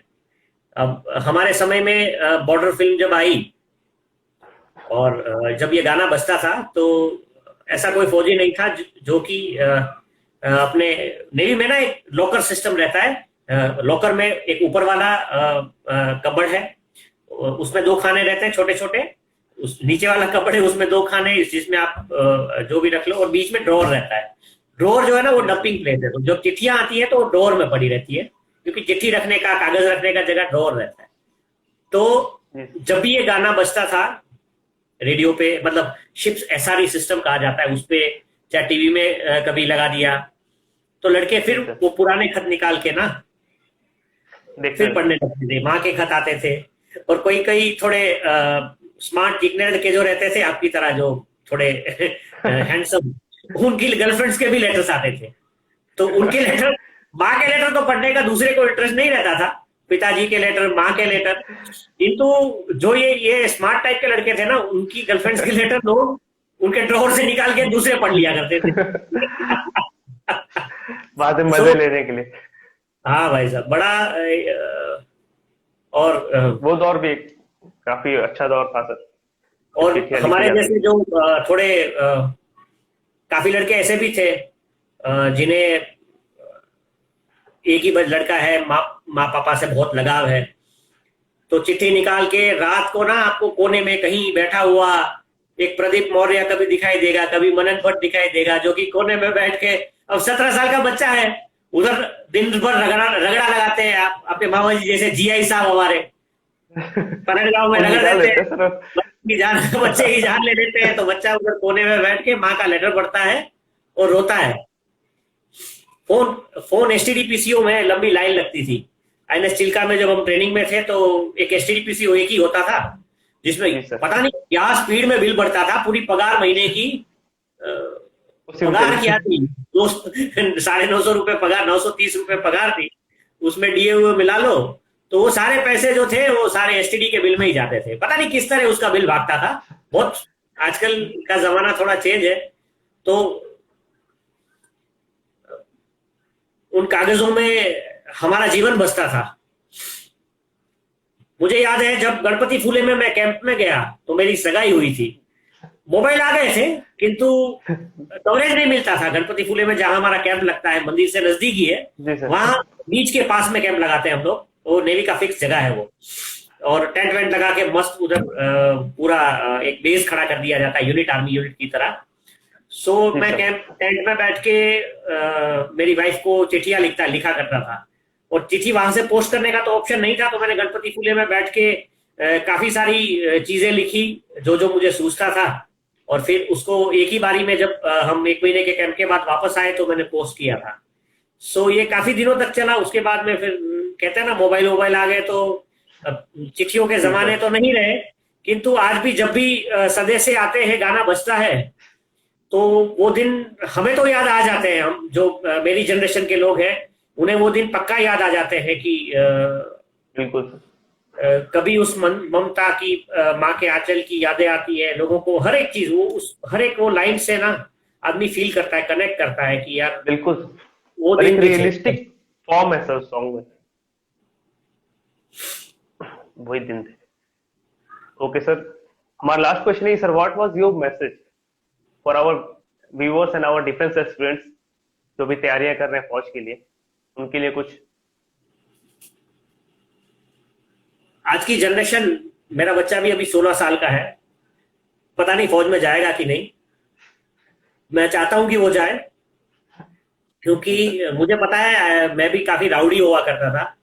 अब हमारे समय में बॉर्डर फिल्म जब आई और जब ये गाना बजता था तो ऐसा कोई फौजी नहीं था जो कि अपने नेवी में ना एक लॉकर सिस्टम रहता है। लॉकर में एक ऊपर वाला कबर्ड है, उसमें 2 खाने रहते हैं छोटे छोटे, उस नीचे वाला कपड़े उसमें 2 खाने जिसमें आप जो भी रख लो, और बीच में ड्रॉर रहता है। ड्रॉर जो है ना वो डंपिंग प्लेस है, तो जब चिट्ठियां आती है तो वो ड्रॉर में पड़ी रहती है, क्योंकि चिट्ठी रखने का, कागज रखने का जगह ड्रॉर रहता है। तो जब भी ये गाना बजता था रेडियो पे, मतलब शिप्स SRE सिस्टम कहा जाता है, उस पे चाहे टीवी में कभी लगा दिया, तो लड़के फिर वो पुराने खत निकाल के ना फिर पढ़ने लगते थे। माँ के खत आते थे, और कोई थोड़े स्मार्ट दिखने लड़के जो रहते थे आपकी तरह, जो थोड़े हैंडसम, उनकी गर्लफ्रेंड्स के भी लेटर्स आते थे। तो उनके लेटर, माँ के लेटर तो पढ़ने का दूसरे को इंटरेस्ट नहीं रहता था, पिताजी के लेटर, माँ के लेटर, किंतु जो ये स्मार्ट टाइप के लड़के थे ना, उनकी गर्लफ्रेंड्स के लेटर लोग उनके ड्रॉवर से निकाल के दूसरे पढ़ लिया करते थे। बाद में मजे लेने के लिए। हाँ भाई साहब, बड़ा और वो दौर भी एक काफी अच्छा दौर था सर। और हमारे जैसे जो थोड़े काफी लड़के ऐसे भी थे जिन्हें एक ही लड़का है, माँ पापा से बहुत लगाव है, तो चिट्ठी निकाल के रात को ना आपको कोने में कहीं बैठा हुआ एक प्रदीप मौर्य कभी दिखाई देगा, कभी मनन भट्ट दिखाई देगा, जो कि कोने में बैठ के, अब 17 साल का बच्चा है, उधर दिन भर रगड़ा लगाते हैं। आप अपने मामा जी जैसे जीआई साहब हमारे गाँव में रगड़ देते हैं, बच्चे की जान ले लेते हैं, तो बच्चा उधर कोने में बैठ के माँ का लेटर पढ़ता है और रोता है। फोन एसटीडी पीसीओ में लंबी लाइन लगती थी। आईएनएस चिल्का में जब हम ट्रेनिंग में थे तो एक एसटीडी पीसीओ एक ही होता था, जिसमें पता नहीं क्या स्पीड में बिल बढ़ता था। पूरी पगार महीने की पगार क्या थी, 950 रुपए पगार, 930 रुपए पगार थी, उसमें डीए हुए मिला लो तो वो सारे पैसे जो थे वो सारे एसटीडी के बिल में ही जाते थे। पता नहीं किस तरह उसका बिल भागता था। बहुत आजकल का जमाना थोड़ा चेंज है, तो उन कागजों में हमारा जीवन बसता था। मुझे याद है जब गणपति फूले में मैं कैंप में गया तो मेरी सगाई हुई थी। मोबाइल आ गए थे किंतु कवरेज नहीं मिलता था। गणपति फूले में जहां हमारा कैंप लगता है, मंदिर से नजदीक ही है, वहां बीच के पास में कैंप लगाते हैं हम लोग। वो नेवी का फिक्स जगह है वो, और टेंट वेंट लगा के मस्त उधर पूरा एक बेस खड़ा कर दिया जाता है, यूनिट, आर्मी यूनिट की तरह। सो मैं टेंट में बैठ के मेरी वाइफ को चिट्ठियां लिखा करता था, और चिट्ठी वहां से पोस्ट करने का तो ऑप्शन नहीं था, तो मैंने गणपति फूले में बैठ के काफी सारी चीजें लिखी जो जो मुझे सूझता था, और फिर उसको एक ही बारी में जब हम 1 महीने के कैंप के बाद वापस आए तो मैंने पोस्ट किया था। सो ये काफी दिनों तक चला। उसके बाद में फिर कहते हैं ना, मोबाइल आ गए, तो चिट्ठियों के जमाने तो नहीं रहे, किंतु आज भी जब भी सदेशे आते हैं गाना बजता है तो वो दिन हमें तो याद आ जाते हैं। हम जो मेरी जनरेशन के लोग हैं उन्हें वो दिन पक्का याद आ जाते हैं कि बिल्कुल कभी उस ममता की, माँ के आंचल की यादें आती है लोगों को। हर एक चीज हर एक वो लाइन से ना आदमी फील करता है, कनेक्ट करता है कि यार बिल्कुल वो दिन रियलिस्टिक फॉर्म है सर सॉन्ग में, वही दिन थे। ओके सर, हमारा लास्ट क्वेश्चन है sir, what was your message for our viewers and our defence aspirants जो भी तैयारियां कर रहे हैं फौज के लिए, उनके लिए कुछ? आज की जनरेशन, मेरा बच्चा भी अभी 16 साल का है, पता नहीं फौज में जाएगा कि नहीं। मैं चाहता हूं कि वो जाए, क्योंकि मुझे पता है मैं भी काफी राउडी हुआ करता था।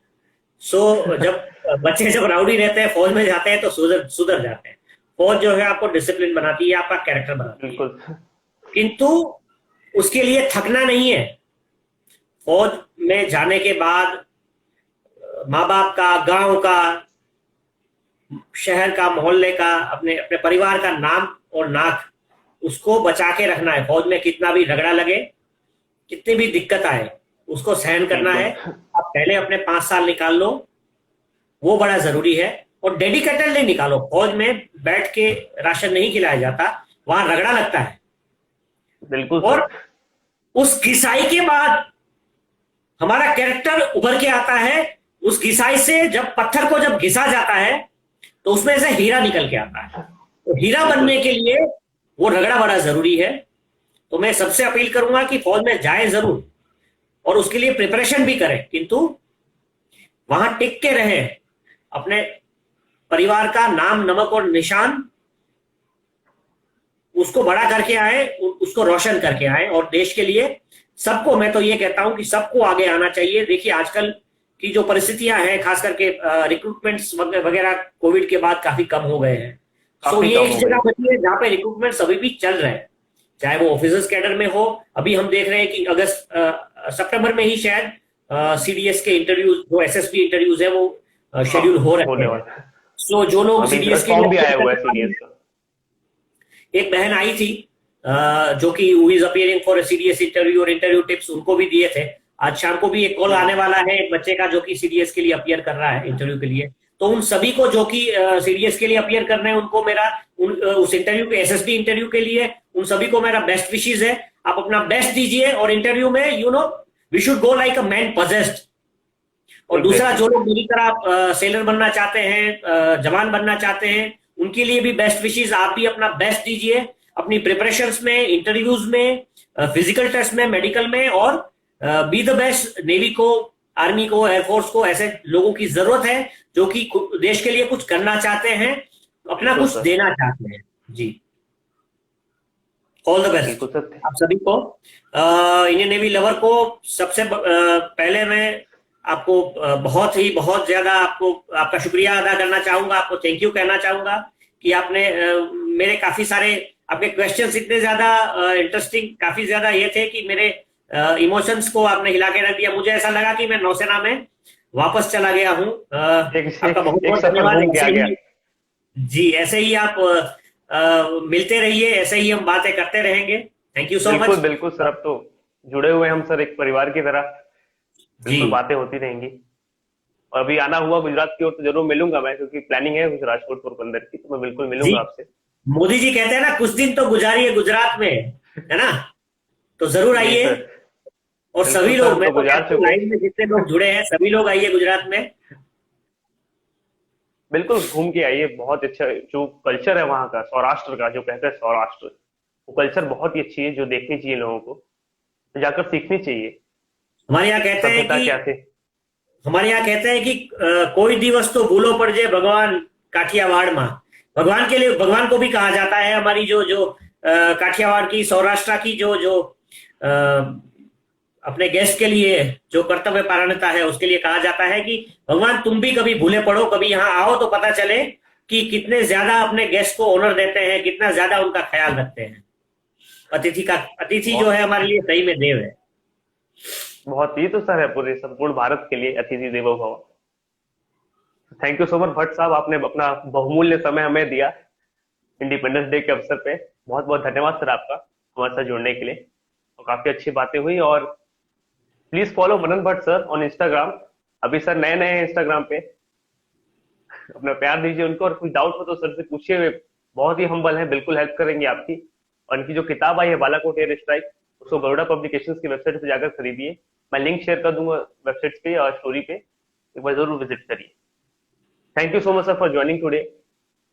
सो जब बच्चे जब राउडी रहते हैं, फौज में जाते हैं तो सुधर जाते हैं। फौज जो है आपको डिसिप्लिन बनाती है, आपका कैरेक्टर बनाती है, किंतु उसके लिए थकना नहीं है। फौज में जाने के बाद माँ बाप का, गांव का, शहर का, मोहल्ले का, अपने परिवार का नाम और नाक, उसको बचा के रखना है। फौज में कितना भी झगड़ा लगे, कितनी भी दिक्कत आए, उसको सहन करना है। आप पहले अपने 5 साल निकाल लो, वो बड़ा जरूरी है। और डेडिकेटेडली निकालो। फौज में बैठ के राशन नहीं खिलाया जाता, वहां रगड़ा लगता है। बिल्कुल। और उस घिसाई के बाद हमारा कैरेक्टर उभर के आता है। उस घिसाई से जब पत्थर को जब घिसा जाता है तो उसमें से हीरा निकल के आता है। तो हीरा बनने के लिए वो रगड़ा बड़ा जरूरी है। तो मैं सबसे अपील करूंगा कि फौज में जाए जरूर, और उसके लिए प्रिपरेशन भी करें, किंतु वहां टिक के रहे, अपने परिवार का नाम, नमक और निशान उसको बड़ा करके आए, उसको रोशन करके आए। और देश के लिए सबको, मैं तो ये कहता हूं कि सबको आगे आना चाहिए। देखिए आजकल की जो परिस्थितियां हैं, खास करके रिक्रूटमेंट्स वगैरह कोविड के बाद काफी कम हो गए हैं। तो ये एक जगह बची है जहां पे रिक्रूटमेंट अभी भी चल रहे हैं, चाहे वो ऑफिसर्स कैडर में हो। अभी हम देख रहे हैं कि सितंबर में ही शायद सीडीएस के इंटरव्यूज, जो एसएसबी इंटरव्यूज है, वो शेड्यूल हो रहे हैं। सो जो लोग सीडीएस के लिए, एक बहन आई थी जो कि who is appearing for CDS interview, और इंटरव्यू टिप्स उनको भी दिए थे। आज शाम को भी एक कॉल आने वाला है एक बच्चे का जो कि सीडीएस के लिए अपीयर कर रहा है इंटरव्यू के लिए। तो उन सभी को जो कि सीडीएस के लिए अपीयर कर रहे हैं, उनको मेरा उस इंटरव्यू के, एसएसबी इंटरव्यू के लिए उन सभी को मेरा बेस्ट विशेस है। आप अपना बेस्ट दीजिए और इंटरव्यू में we should go like a man possessed. और दूसरा, जो लोग मेरी तरह सेलर बनना चाहते हैं, जवान बनना चाहते हैं, उनके लिए भी बेस्ट विशेस। आप भी अपना बेस्ट दीजिए अपनी प्रिपरेशंस में, इंटरव्यूज में, फिजिकल टेस्ट में, मेडिकल में, और बी द बेस्ट। नेवी को, आर्मी को, एयरफोर्स को ऐसे लोगों की जरूरत है जो कि देश के लिए कुछ करना चाहते हैं, अपना कुछ देना चाहते हैं। जी, ऑल द बेस्ट आप सभी को। इंडियन नेवी लवर को सबसे पहले मैं आपको बहुत ज्यादा आपका शुक्रिया अदा करना चाहूंगा, आपको थैंक यू कहना चाहूंगा कि आपने मेरे काफी सारे आपके क्वेश्चंस इतने ज्यादा इंटरेस्टिंग, काफी ज्यादा ये थे कि मेरे इमोशंस को आपने हिला के रख दिया। मुझे ऐसा लगा कि मैं नौसेना में वापस चला गया हूँ। आपका बहुत बहुत धन्यवाद। जी, ऐसे ही आप मिलते रहिए, ऐसे ही हम बातें करते रहेंगे। Thank you so much. बिल्कुल बिल्कुल सर, अब तो जुड़े हुए हम सर एक परिवार की तरह, बिल्कुल बातें होती रहेंगी। और अभी आना हुआ गुजरात की ओर तो जरूर मिलूंगा मैं, क्योंकि प्लानिंग है कुछ राजकोट पोरबंदर की, तो मैं बिल्कुल मिलूंगा आपसे। मोदी जी कहते हैं ना, कुछ दिन तो गुजारिए गुजरात में, है ना, तो जरूर आइए। और सभी लोग, मैं तो लाइन में जितने लोग जुड़े हैं सभी लोग आइए गुजरात में, बिल्कुल घूम के आइए। बहुत अच्छा जो कल्चर है वहाँ का, सौराष्ट्र का, जो कहते हैं सौराष्ट्र, वो कल्चर बहुत ही अच्छी है, जो देखनी चाहिए लोगों को, जाकर सीखनी चाहिए। हमारे यहाँ कहते हैं कि कोई दिवस तो भूलो पड़ जाए भगवान काठियावाड़ माँ। भगवान के लिए, भगवान को भी कहा जाता है। हमारी जो काठियावाड़ की, सौराष्ट्र की जो अपने गेस्ट के लिए जो कर्तव्य पारणता है, उसके लिए कहा जाता है कि भगवान तुम भी कभी भूले पड़ो, कभी यहाँ आओ तो पता चले कि कितने ज्यादा अपने गेस्ट को ऑनर देते हैं, कितना ज्यादा उनका ख्याल रखते हैं। अतिथि जो है हमारे लिए सही में देव है। बहुत ही तो सर है पूरे संपूर्ण भारत के लिए अतिथि देवो भव। Thank you so much Bhatt साहब, आपने अपना बहुमूल्य समय हमें दिया इंडिपेंडेंस डे के अवसर पे। बहुत बहुत धन्यवाद सर आपका हमारे साथ जुड़ने के लिए, और काफी अच्छी बातें हुई। और please follow Manan Bhatt sir on Instagram. अभी सर नए नए हैं इंस्टाग्राम पे, अपना प्यार दीजिए उनको, और कुछ डाउट हो तो सर से पूछिए, हुए बहुत ही हम्बल है, बिल्कुल हेल्प करेंगे आपकी। और उनकी जो किताब आई है बालाकोट एयर स्ट्राइक, उसको गरुड़ा पब्लिकेशंस की वेबसाइट पे जाकर खरीदिए। मैं लिंक शेयर कर दूंगा वेबसाइट पे और स्टोरी पे, एक बार जरूर विजिट करिए। Thank you so much sir for joining today,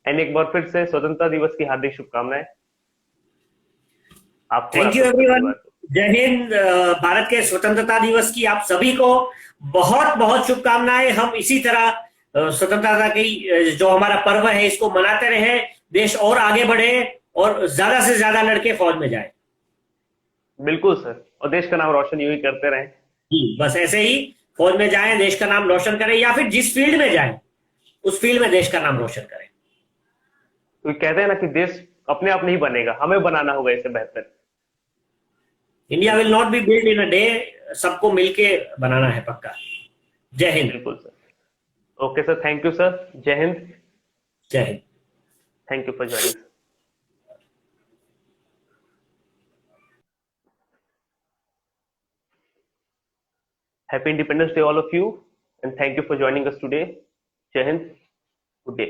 and एक बार फिर से स्वतंत्रता दिवस की हार्दिक शुभकामनाएं आपको। Thank you everyone. जय हिंद। भारत के स्वतंत्रता दिवस की आप सभी को बहुत बहुत शुभकामनाएं। हम इसी तरह स्वतंत्रता की जो हमारा पर्व है इसको मनाते रहे, देश और आगे बढ़े और ज्यादा से ज्यादा लड़के फौज में जाए। बिल्कुल सर, और देश का नाम रोशन यूं ही करते रहें। जी, बस ऐसे ही फौज में जाएं, देश का नाम रोशन करें, या फिर जिस फील्ड में जाएं उस फील्ड में देश का नाम रोशन करें। तो कहते हैं ना कि देश अपने आप नहीं बनेगा, हमें बनाना होगा इसे बेहतर। India will not be build in a day, सबको मिलके बनाना है पक्का। जय हिंद। बिल्कुल sir. Okay sir, thank you sir. जय हिंद। जय Hind. Thank you for joining. Happy Independence Day all of you, and thank you for joining us today. Jai Hind. Good day.